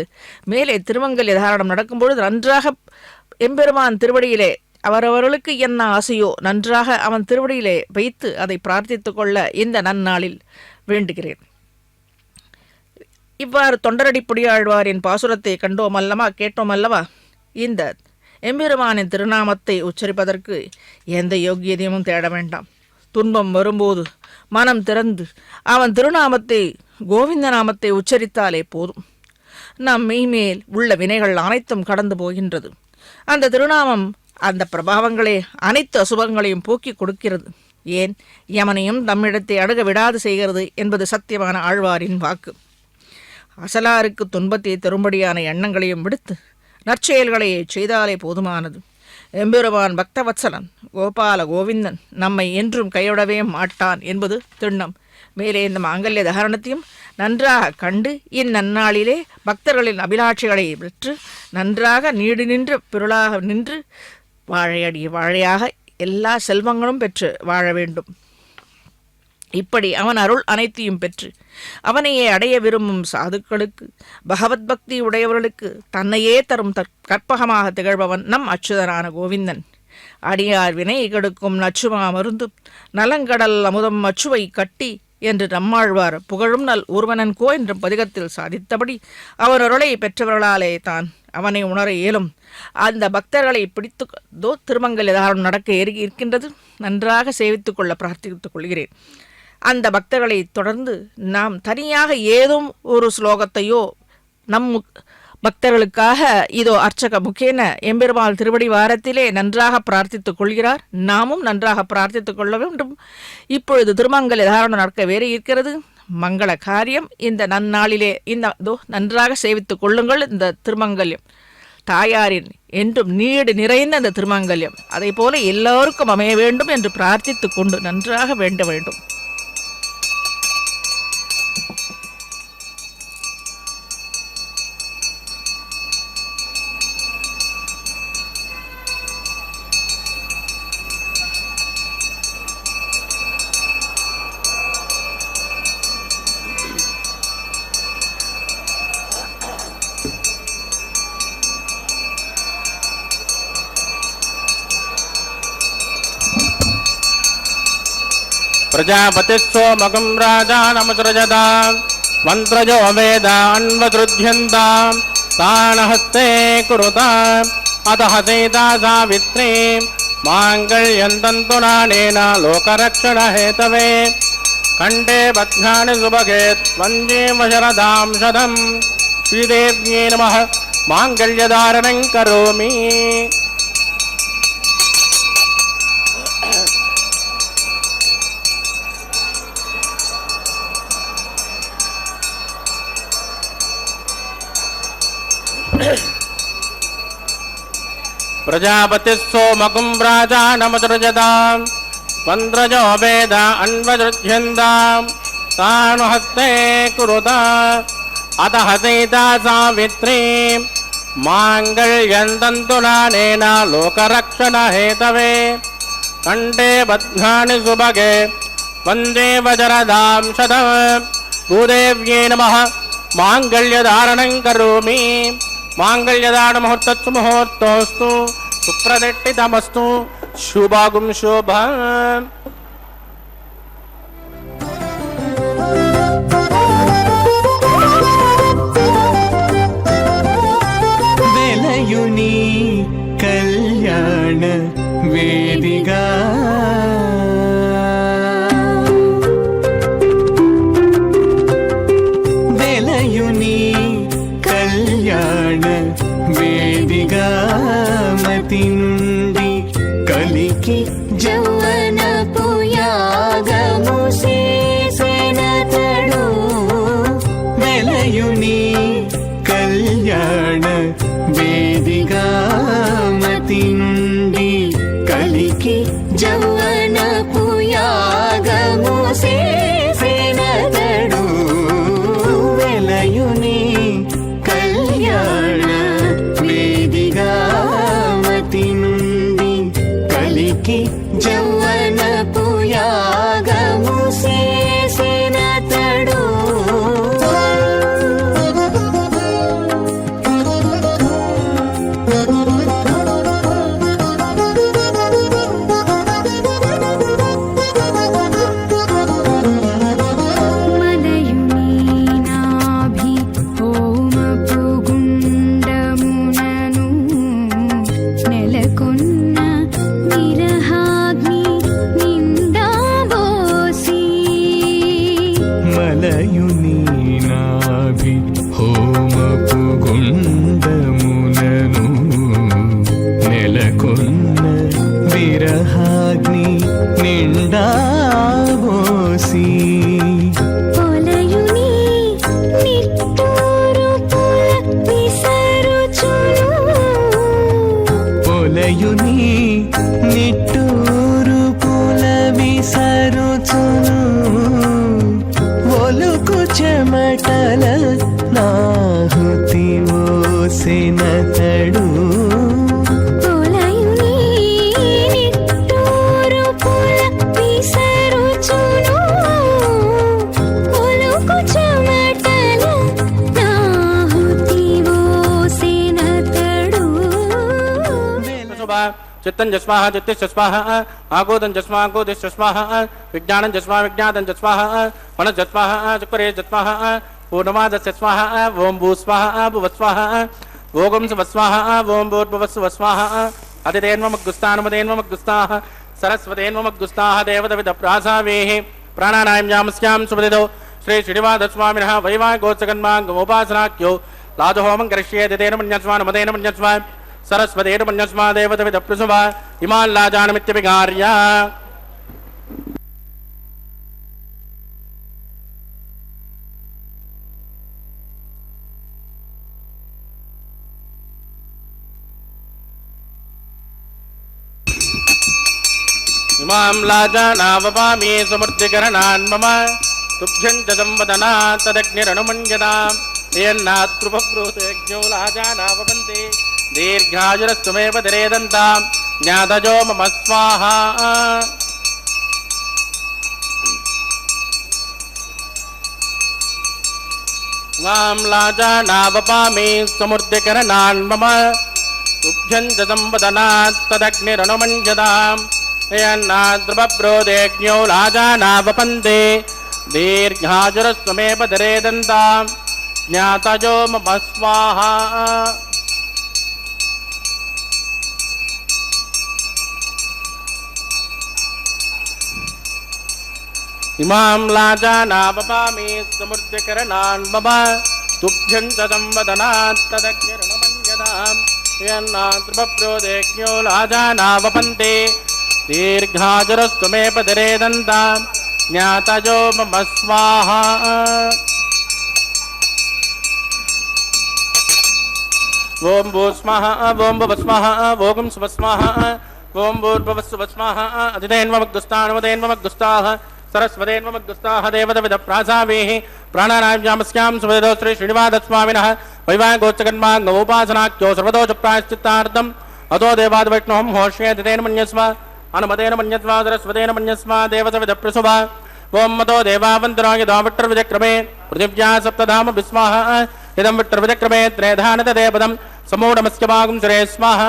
மேலே திருமங்கல்ய தாரணம் நடக்கும்பொழுது நன்றாக எம்பெருமான் திருவடியிலே அவரவர்களுக்கு என்ன ஆசையோ நன்றாக அவன் திருவடியிலே வைத்து அதை பிரார்த்தித்து கொள்ள இந்த நன்னாளில் வேண்டுகிறேன். இவ்வாறு தொண்டரடிப்புடியாழ்வாரின் பாசுரத்தை கண்டோம் அல்லவா, கேட்டோம் அல்லவா. இந்த எம்பெருமானின் திருநாமத்தை உச்சரிப்பதற்கு எந்த யோக்கியதையும் தேட வேண்டாம். துன்பம் வரும்போது மனம் திறந்து அவன் திருநாமத்தை கோவிந்த நாமத்தை உச்சரித்தாலே போதும். நம் மெய்மேல் உள்ள வினைகள் அனைத்தும் கடந்து போகின்றது. அந்த திருநாமம் அந்த பிரபாவங்களே அனைத்து அசுபங்களையும் போக்கி கொடுக்கிறது. ஏன் யமனையும் தம்மிடத்தை அணுக விடாது செய்கிறது என்பது சத்தியமான ஆழ்வாரின் வாக்கு. அசலாருக்கு துன்பத்தை தரும்படியான எண்ணங்களையும் விடுத்து நற்செயல்களை செய்தாலே போதுமானது. எம்பெருமான் பக்தவத்சலன் கோபால கோவிந்தன் நம்மை என்றும் கைவிடவே மாட்டான் என்பது திண்ணம். மேலே இந்த மாங்கல்ய தகரணத்தையும் நன்றாக கண்டு இந்நன்னாளிலே பக்தர்களின் அபிலாட்சிகளை பெற்று நன்றாக நீடு நின்று பிருளாக நின்று வாழையடி வாழையாக எல்லா செல்வங்களும் பெற்று வாழ வேண்டும். இப்படி அவன் அருள் அனைத்தையும் பெற்று அவனையே அடைய விரும்பும் சாதுக்களுக்கு பகவத் பக்தி உடையவர்களுக்கு தன்னையே தரும் கற்பகமாக திகழ்பவன் நம் அச்சுதனான கோவிந்தன். அடியார் வினை கெடுக்கும் நச்சுமா மருந்து நலங்கடல் அமுதம் அச்சுவை கட்டி என்று நம்மாழ்வார் புகழும் நல் ஊர்வனன்கோ என்ற பதிகத்தில் சாதித்தபடி அவர் அருளை பெற்றவர்களாலே தான் அவனை உணர இயலும். அந்த பக்தர்களை பிடித்து திருமங்கல்ய தாரணம் நடக்க இருக்கின்றது. நன்றாக சேவித்துக் கொள்ள பிரார்த்தித்துக் கொள்கிறேன். அந்த பக்தர்களை தொடர்ந்து நாம் தனியாக ஏதும் ஒரு ஸ்லோகத்தையோ நம் பக்தர்களுக்காக இதோ அர்ச்சக முகேன எம்பெருமாள் திருவடி வாரத்திலே நன்றாக பிரார்த்தித்துக் கொள்கிறார். நாமும் நன்றாக பிரார்த்தித்துக் கொள்ள வேண்டும். இப்பொழுது திருமங்கல்ய தாரணம் நடக்க வேறு இருக்கிறது. மங்கள காரியம் இந்த நன்னாளிலே நன்றாக சேவித்துக் கொள்ளுங்கள். இந்த திருமங்கல்யம் தாயாரின் என்றும் நீடு நிறைந்த இந்த திருமங்கல்யம் அதை போல எல்லோருக்கும் அமைய வேண்டும் என்று பிரார்த்தித்துக் கொண்டு நன்றாக வேண்ட வேண்டும். प्रजापतिस्सोमकं राजानमुसृजतां मन्त्रजो वेदान्वसृध्यन्तां तानहस्ते कुरुताम् अतः सीता सावित्री माङ्गल्यं तन्तुनानेन लोकरक्षणहेतवे कण्ठे बध्नानि सुभगे वन्दे वशरदां शतं श्रीदेव्यै नमः माङ्गल्यधारणं करोमि. प्रजापतिस्सोमकं राजानमुसृजतां मन्त्रजो वेद अन्वसृध्यन्तां तानुहस्ते कुरुताम् अतः सीता सावित्री माङ्गल्यं तन्तुनानेन लोकरक्षणहेतवे कण्ठे बध्नानि सुभगे वन्दे वज्रदां शतं भूदेव्यै नमः माङ्गल्यधारणं करोमि. मांगल्यदान मुहूर्तस्तु मुहूर्तोस्तु सुप्रतिष्ठितमस्तु शुभागुं शोभा. वेलयुनी कल्याण वेदिका वेलयुनी कल्याण वेदिका मति నుండి కలికి జౌవన పుయాగము చేసెనతడు వెలయుని కళ్యాణ వేదికా మతి నుండి కలికి జౌవన పుయాగము చేసెనతడు వెలయుని కళ్యాణ వేదికా మతి నిలిపి హోమపు గుండములను నెలకొన్న విరహాగ్ని నిండా పోసి పొలయుని నిట్టూరు పుల విసరుచును పొలయుని నిట్టూరు పుల విసరుచును ఒలుకు చెమటల నాహుతి ఓసెనతడు పొలయుని నిట్టూరు పుల విసరుచును ఒలుకు చెమటల నాహుతి ఓసెనతడు चित्तं जस्वाह चित्तिश्च स्वाहा आगोदं जस्मा आगोदिश्च स्वाहा विज्ञानं जस्मा विज्ञातं जस्वाहा मनस्जस्वाहा चक्रे जस्वाहा पूर्णमादस्य स्वाहा ओम भू स्वाहा भुवस्वाहा ओगं स्वस्वाहा ओम भूर्भुवस्वाहा अतिदेन्वमग्गुस्तानमदेन्वमग्गुस्ताः सरस्वतेन्वमग्गुस्ताः देवदविदप्रासावेः प्राणानायं यामस्यां सुपदितो श्री श्रीनिवासस्वामिनः वैवाहिकोत्सकन्माङ्गमुपासनाख्यो लाजहोमं करिष्येति तेन मन्यस्वान् मन्यस्वान् सरस्वतेन मन्यस्मा देवदविदप्रसुभा इमान् लाजानमित्यभिगार्य इमां लाजानावपामि समृद्धिकरणान् मम तुभ्यं च संवदनात् तदग्निरनुमन्यताम् येन्नात्रुपब्रूतेज्ञो लाजानावपन्ति दीर्घायुरस्तुमेव दिरेदन्तां ज्ञातजो मम स्वाहा मां लाजानावपामि समृद्धिकरणान् मम तुभ्यं च संवदनात् तदग्निरनुमन्यताम् यन्नाद्रुपब्रूतेज्ञो लाजानावपन्ति दीर्घायुरस्तुमेव दिरेदन्तां ज्ञातजो मम स्वाहा इमां लाजानावपामि समृद्धिकरणान् मम तुभ्यं च संवदनात् तदग्निरनुमन्यताम् यन्नाद्रुपब्रूतेज्ञो लाजानावपन्ति दीर्घायुरस्तुमेव दिरेदन्तां ज्ञातजो मम स्वाहा ओम भूस्मः ओम भवस्मः ओम सुवस्मः ओम भूर्भुवस्सुवस्मः अतिदेन्वमग्गुस्तानमदेन्वमग्गुस्ताः सरस्वतेन्वमग्गुस्ताः देवदविदप्रासावेः प्राणानायं यामस्यां सुपदितो श्री श्रीनिवासस्वामिनः वैवाहिकोत्सकन्माङ्गमुपासनाख्यो सर्वदोष प्रायश्चित्तार्थम् अतो देवाद्वैष्णवं होष्येति तेन मन्यस्व अनुमतेन मन्यस्व सरस्वतेन मन्यस्व देवदविदप्रसुभा ओम मतो देवावन्तरो यदा विट्टर्विजक्रमे पृथिव्या सप्तधाम विस्वाहा इदं विट्टर्विजक्रमे त्रेधानतदेपदं समूढमस्य भागं सुरे स्वाहा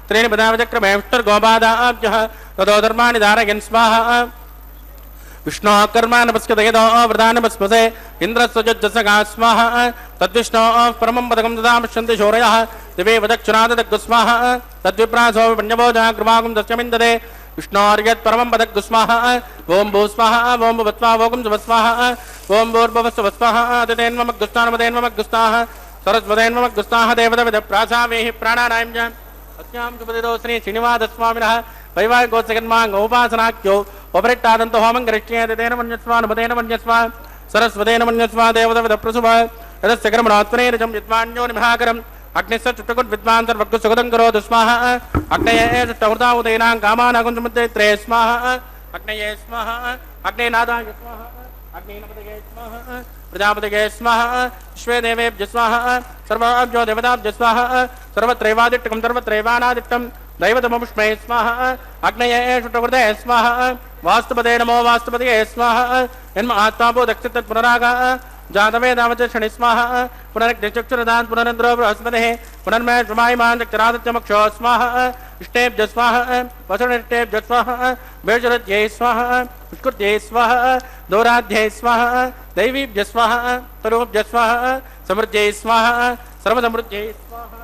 त्रीणि पदाविजक्रमे विष्टर्गोपादाब्जः ततो धर्माणि धारयन् स्वाहा विष्णोः कर्मानपस्कतयदो वृदानपस्मसे इन्द्रस्वजुज्जसगा स्वाहा तद्विष्णोः परमं पदकं ददामश्यन्ति शौर्यः दिवे वदक्षुराददग्गु स्वाहा तद्विप्रासो पण्यभोजः कृपागं दस्यमिन्दते विष्णोर्यत् परमं पदग्गु स्वाहा ओम भू स्वाहा ओम भवत्वा ओम सुवस्वाहा ओम भूर्भुवस्सुवस्वाहा अतिदेन्वमग्गुस्तानमदेन्वमग्गुस्ताः सरस्वतेन्वमग्गुस्ताः देवदविदप्रासावेः प्राणानायं च अस्यां सुपदितो श्री श्रीनिवासस्वामिनः वैवाहिकोत्सकन्माङ्गमुपासनाख्यो उपरिक्तादन्तो होमं करिष्येति तेन मन्यस्व अनुमतेन मन्यस्व सरस्वतेन मन्यस्व देवदविदप्रसुभा यदस्य कर्मणोत्तरेरजं विद्वान्यो निभाकरम् अग्निश्च चुट्टकुट् विद्वान् सर्वज्ञ करोतु स्वाहा अग्नये चुट्टहृता उदयनां कामानाकुञ्चमुद्रे त्रये स्वाहा अग्नये स्वाहा अग्नेनादाय स्वाहा अग्नेनपतये स्वाहा प्रजापतये स्वाहा विश्वे देवेभ्यः स्वाहा सर्वाभ्यो देवताभ्यः स्वाहा सर्वत्रैवादिष्टकं सर्वत्रैवानादिष्टं दैवतमपुष्पे स्वाहा अग्नये चुट्टकृते स्वाहा वास्तुपदे नमो वास्तुपदये स्वाहा यन्म आत्मापो दक्षित पुनरागा जातवेदावच शनि स्वाहा पुनरग्निचक्षुरदान् पुनरन्द्रो बृहस्पतिः पुनर्मे श्रमायमान् चक्षरादित्यमक्षो स्वाहा इष्टेभ्यः स्वाहा वसुनिष्टेभ्यः स्वाहा वेषरज्यै स्वाहा पुष्कृत्यै स्वाहा दोराध्यै स्वाहा दैवीभ्यः स्वाहा तरुभ्यः स्वाहा समृद्ध्यै स्वाहा सर्वसमृद्ध्यै स्वाहा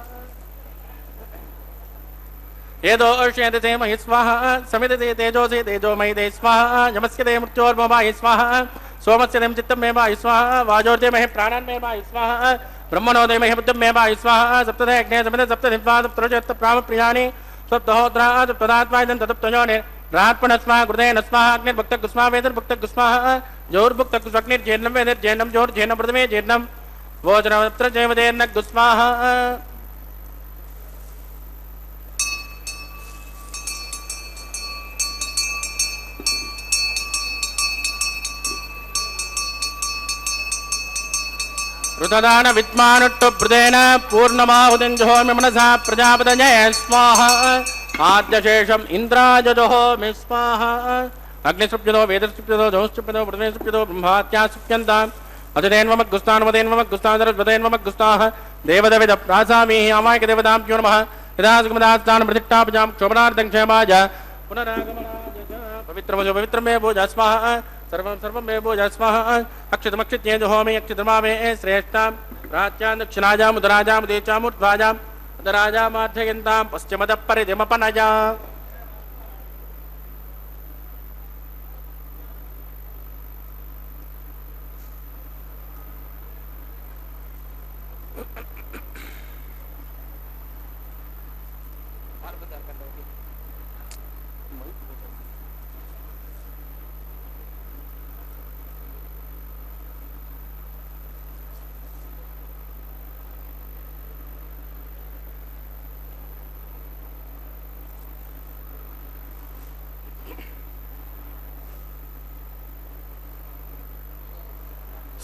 येदो अर्ष्यते ते महि स्वाहा समिते तेजोसि तेजोमयि ते स्वाहा यमस्य ते मृत्योर्ममाय स्वाहा सोमस्य देम चित्तं मे वायु स्वाहा वाजोर्दे महे प्राणान् मे वायु स्वाहा ब्रह्मणोदय महे बुद्धं मे वायु स्वाहा सप्तदे अग्ने सप्तदे सप्तदिवा सप्तरोजत प्राम प्रियाणि सप्तहोत्रा सप्तदात्वायदं तदुप्तयोने रात्पण स्वाहा गुरुदेन स्वाहा अग्निर्भुक्त गुस्मा वेदर भुक्त गुस्मा जोर्भुक्त गुस्वग्निर्जेन्नं वेदर जेन्नं जोर जेन्नं प्रथमे जेन्नं भोजनवत्र जयवदेन गुस्वाहा ऋतदान विद्मानुट्टु प्रदेन पूर्णमाहुतिञ्जहोमि मनसा प्रजापतये स्वाहा आद्यशेषम् इन्द्राजजहोमि स्वाहा अग्निसुप्यतो वेदसुप्यतो जोश्चुप्यतो प्रथमेसुप्यतो ब्रह्मात्यासुप्यन्ताम् अजतेन्वमग्गुस्तान्वदेन्वमग्गुस्तानरद्वदेन्वमग्गुस्ताः देवदविद प्रासामीः अमायकदेवतां प्यो नमः यदासुगमदास्तान् प्रतिष्ठापजां क्षोभनार्थं क्षेमाय पुनरागमनाय च पवित्रमजो पवित्रमे भोज स्वाहा सर्वं सर्वं मे भोज स्वाहा अक्षतमक्षित्ये जुहोमि अक्षतमामे श्रेष्ठां प्राच्यां दक्षिणाजां उदराजां उदेचां ऊर्ध्वाजां उदराजां माध्ययन्तां पश्चिमदः परिधिमपनजा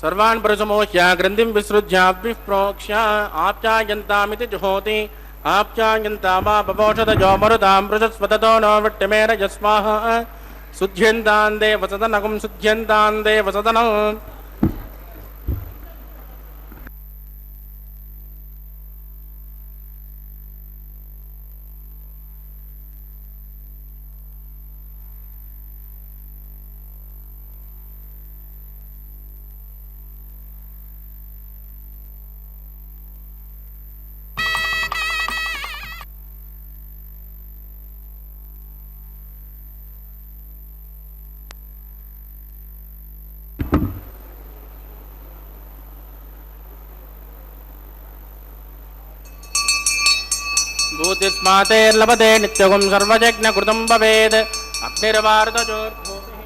सर्वान् प्रसमोह्य ग्रन्थिं विसृज्य विप्रोक्ष्य आप्यायन्तामिति जुहोति आप्यायन्तामा पपोषदजो मरुतां पृषस्वततो नो वृट्टिमेरजस्वाहा शुध्यन्तान् देवसदनगुं शुध्यन्तान् देवसदनम् भूतिस्मातेर्लभते नित्यगुं सर्वयज्ञकृतं भवेत् अग्निर्वारुतजोर्भूतिः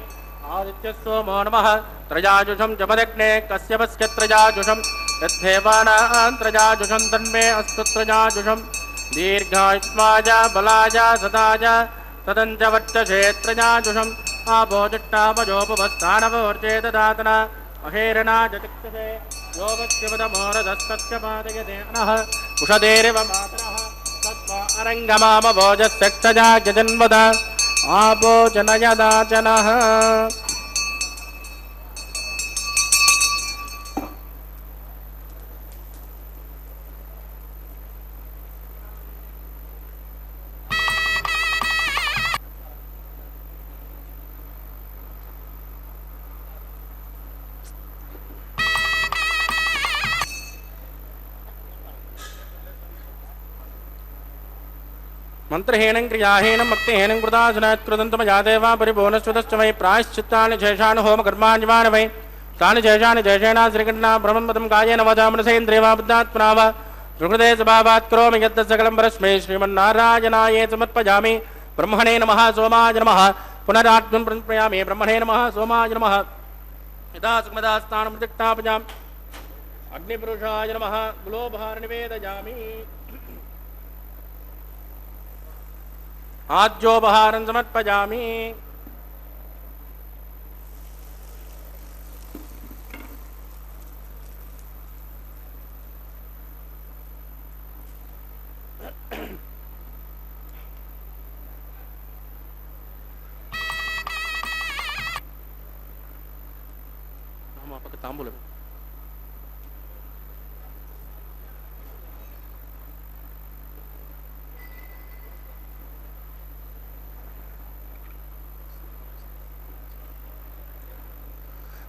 आदित्यः सोमो नमः त्रयाजुषं जपदग्ने कश्यपस्य त्रयाजुषं यद्धेवानां त्रयाजुषं तन्मे अस्तु त्रयाजुषं दीर्घायुष्माय बलाय सदाय तदञ्च वर्चसे त्रयाजुषम् आभोजिष्टापजोपभस्तानवोर्चेददातना अहेरणाजतिक्षसे यो वक्ष्यवदमोरधस्तस्य पादयते नः कुशदेरिव मातरः अरङ्गमामभोजस्यक्षजा जन्मद आभोजनयदाचनः मंत्रहीनं क्रियाहीनं भक्तिहीनं कृतासुनकृतन्तमया देवा परिपूर्णस्वतश्च वै प्रायश्चित्तानि शेषान् होमकर्माण्यवान् वै तानि शेषानि शेषेण श्रीकण्ठना ब्रह्मपदं कायेन वचा मनसेन्द्रिय वा बुद्धात्मना वा सुकृते स्वभावात् करोमि यत् सकलं परस्मै श्रीमन्नारायणाय समर्पयामि ब्रह्मणे नमः सोमाय नमः पुनरात्मं प्रयामि ब्रह्मणे नमः सोमाय नमः यदा सुखमदास्तानं प्रतिष्ठापयामि अग्निपुरुषाय नमः गुलोभार निवेदयामि आज्योपहारं समर्पयामि तांबूल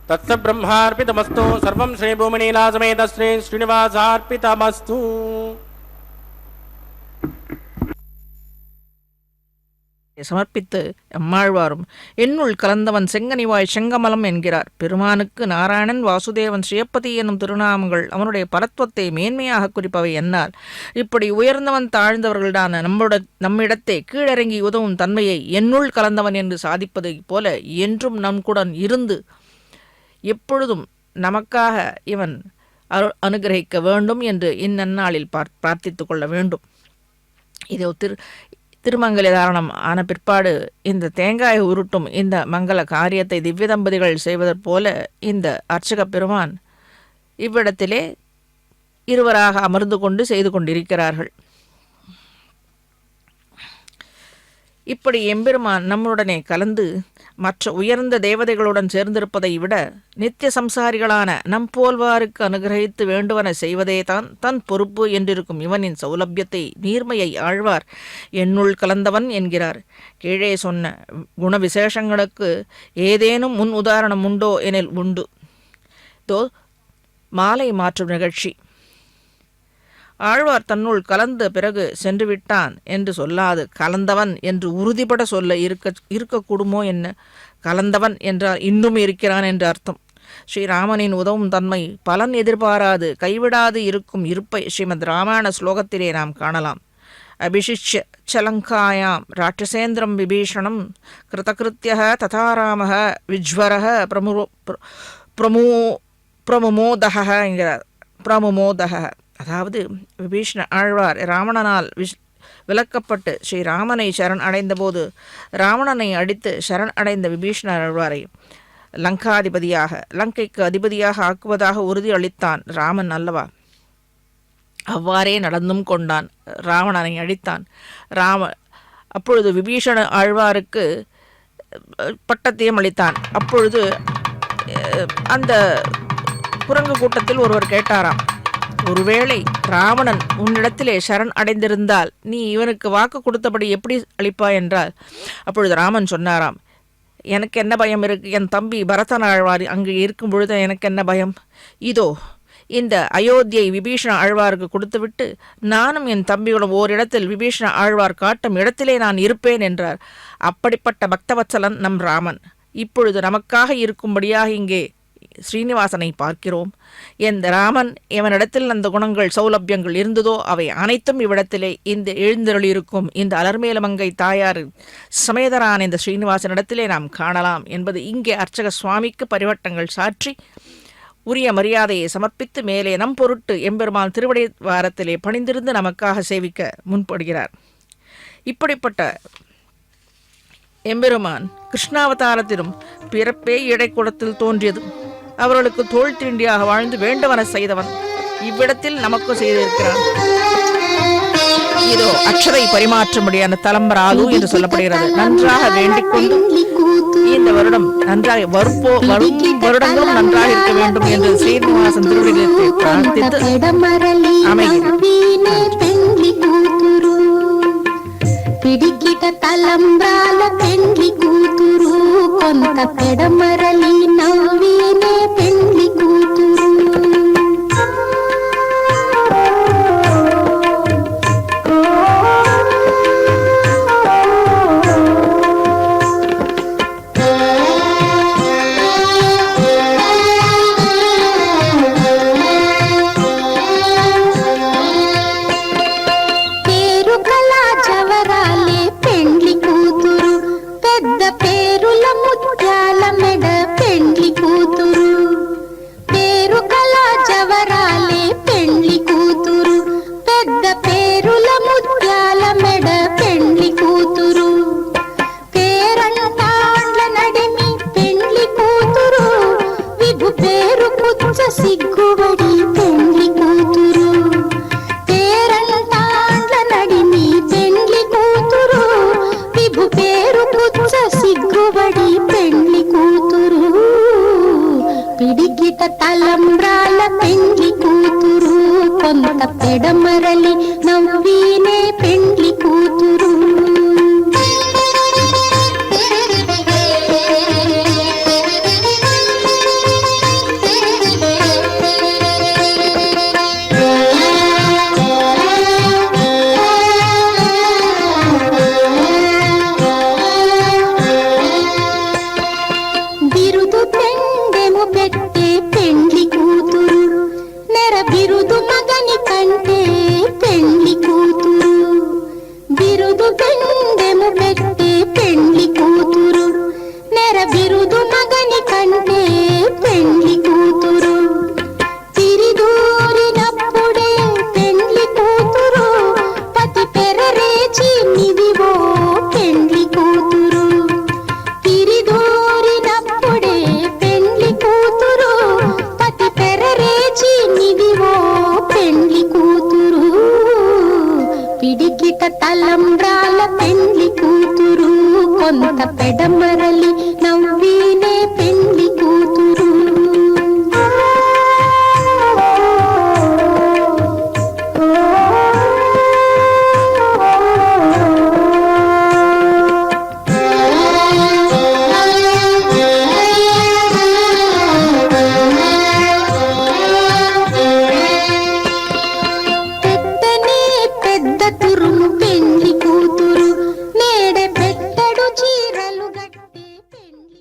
तत्स ब्रह्मार्पितमस्तु सर्वं श्री भूमिनीला समेत श्री श्रीनिवासार्पितमस्तु। சமர்ப்பித்து அம்மாழ்வாரும் என்னுள் கலந்தவன் செங்கனிவாய் செங்கமலம் என்கிறார். பெருமானுக்கு நாராயணன், வாசுதேவன், ஸ்ரீயப்பதி என்னும் திருநாமங்கள் அவனுடைய பரத்வத்தை மேன்மையாக குறிப்பவை என்னால். இப்படி உயர்ந்தவன் தாழ்ந்தவர்களான நம்மிடத்தை கீழிறங்கி உதவும் தன்மையை என்னுள் கலந்தவன் என்று சாதிப்பதைப் போல என்றும் நம்முடன் இருந்து எப்பொழுதும் நமக்காக இவன் அனுகிரகிக்க வேண்டும் என்று இந்நன்னாளில் பிரார்த்தித்துக் கொள்ள வேண்டும். இது திருமங்கல தாரணம் ஆன பிற்பாடு இந்த தேங்காய் உருட்டும் இந்த மங்கள காரியத்தை திவ்ய தம்பதிகள் செய்வதற் போல இந்த அர்ச்சக பெருமான் இவ்விடத்திலே இருவராக அமர்ந்து கொண்டு செய்து கொண்டிருக்கிறார்கள். இப்படி எம்பெருமான் நம்முடனே கலந்து மற்ற உயர்ந்த தேவதைகளுடன் சேர்ந்திருப்பதை விட நித்திய சம்சாரிகளான நம் போல்வாருக்கு அனுகிரகித்து வேண்டுவன செய்வதே தன் பொறுப்பு என்றிருக்கும் இவனின் சௌலபியத்தை நீர்மையை ஆழ்வார் என்னுள் கலந்தவன் என்கிறார். கீழே சொன்ன குண விசேஷங்களுக்கு ஏதேனும் முன் உதாரணம் உண்டோ எனில் உண்டு. மாலை மாற்றும் நிகழ்ச்சி. ஆழ்வார் தன்னுள் கலந்த பிறகு சென்று விட்டான் என்று சொல்லாது கலந்தவன் என்று உறுதிபட சொல்ல இருக்கக்கூடுமோ என்ன? கலந்தவன் என்றால் இன்னும் இருக்கிறான் என்று அர்த்தம். ஸ்ரீராமனின் உதவும் தன்மை பலன் எதிர்பாராது கைவிடாது இருக்கும் இருப்பை ஸ்ரீமத் ராமாயண ஸ்லோகத்திலே நாம் காணலாம். அபிஷிஷ்ய சலங்காயாம் ராட்சசேந்திரம் விபீஷணம் கிருதகிருத்யः ததா ராமः விஜ்வரः பிரமுமோதஹ என்கிறார். பிரமுமோதஹ அதாவது விபீஷண ஆழ்வார் ராவணனால் விலக்கப்பட்டு ஸ்ரீராமனை சரண் அடைந்தபோது ராவணனை அடித்து சரண் அடைந்த விபீஷண ஆழ்வாரை லங்கைக்கு அதிபதியாக ஆக்குவதாக உறுதி அளித்தான் ராமன் அல்லவா? அவ்வாறே நடந்தும் கொண்டான். ராவணனை அழித்தான். அப்பொழுது விபீஷண ஆழ்வாருக்கு பட்டத்தையும் அளித்தான். அப்பொழுது அந்த குரங்கு கூட்டத்தில் ஒருவர் கேட்டாராம், ஒருவேளை ராவணன் உன்னிடத்திலே சரண் அடைந்திருந்தால் நீ இவனுக்கு வாக்கு கொடுத்தபடி எப்படி அளிப்பாய் என்றால், அப்பொழுது ராமன் சொன்னாராம், எனக்கு என்ன பயம் இருக்கு? என் தம்பி பரதன் ஆழ்வார் அங்கு இருக்கும் பொழுது எனக்கு என்ன பயம்? இதோ இந்த அயோத்தியை விபீஷண ஆழ்வாருக்கு கொடுத்துவிட்டு நானும் என் தம்பிகளும் ஓரிடத்தில் விபீஷண ஆழ்வார் காட்டும் இடத்திலே நான் இருப்பேன் என்றார். அப்படிப்பட்ட பக்தவத்சலன் நம் ராமன். இப்பொழுது நமக்காக இருக்கும்படியாக இங்கே ஸ்ரீனிவாசனை பார்க்கிறோம். எந்த ராமன் இவனிடத்தில் அந்த குணங்கள் சௌலபியங்கள் இருந்ததோ அவை அனைத்தும் இவ்விடத்திலே இந்த எழுந்தருளிருக்கும் இந்த அலர்மேலமங்கை தாயார் சமேதரான இந்த ஸ்ரீனிவாசனிடத்திலே நாம் காணலாம் என்பது இங்கே அர்ச்சக சுவாமிக்கு பரிவட்டங்கள் சாற்றி உரிய மரியாதையை சமர்ப்பித்து மேலே நம் பொருட்டு எம்பெருமான் திருவடி வாரத்திலே பணிந்திருந்து நமக்காக சேவிக்க முன்படுகிறார். இப்படிப்பட்ட எம்பெருமான் கிருஷ்ணாவதாரத்திலும் பிறப்பே இடைக்குளத்தில் தோன்றியது. அவர்களுக்கு தோள் தீண்டியாக வாழ்ந்து வேண்டுவன செய்தவன் இவ்விடத்தில் நமக்கு செய்திருக்கிறான். இதோ அக்ஷதை பரிமாற்றும்படியான தலம்பராது என்று சொல்லப்படுகிறது. நன்றாக வேண்டிக் கொண்டு இந்த வருடம் நன்றாக வரும் வருடங்களும் நன்றாக இருக்க வேண்டும் என்று ஸ்ரீனிவாசன் திருவிழத்தை பிரார்த்தித்து அமைகிறது. పిడికిట తలంబ్రాల పెండ్లి కూతురు కొంత పెడమరలి నవ్వినే పెండ్లి కూతురు సిగ్గుబడి పెండ్లి కూతురు పేరంటాండ్ల నడిమి పెండ్లి కూతురు విభు పేరు పుచ్చ సిగ్గుబడి పెండ్లి కూతురు పిడికిట తలంబ్రాల పెండ్లి కూతురు కొంత పెడమరలి నవ్వినే పెండ్లి కూతురు పెండ్లి కూతురు బిరుదు పెండెము పెట్టే పెండ్లి కూతురు నెర బిరుదు మగని కంటే పెండ్లి కూతురు తిరిదూరినప్పుడే పెండ్లి కూతురు పతి పెరరేచి నిదివో పెండ్లి కూతురు తిరిదూరినప్పుడే పెండ్లి కూతురు పతి పెరరేచి నిదివో పెండ్లి కూతురు పిడికిట తలంబ్రాల పెండ్లి కూతురు కొంత పెడమరలి నవ్వినే పెండ్లి కూతురు పెద్దనే పెద్ద తురుము పెండ్లి కూతురు నేడే పెట్టడు చీరలు గట్టే పెండ్లి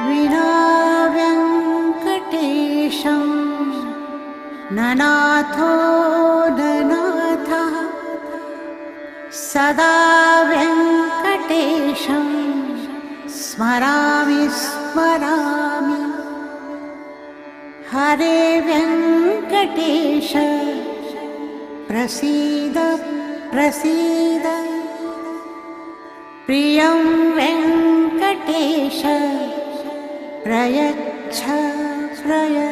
विना वेङ्कटेशं ननाथो ननाथः सदा वेङ्कटेशं स्मरामि स्मरामि हरे वेङ्कटेश प्रसीद प्रसीद प्रियं वेङ्कटेश प्रयच्छ प्रयच्छ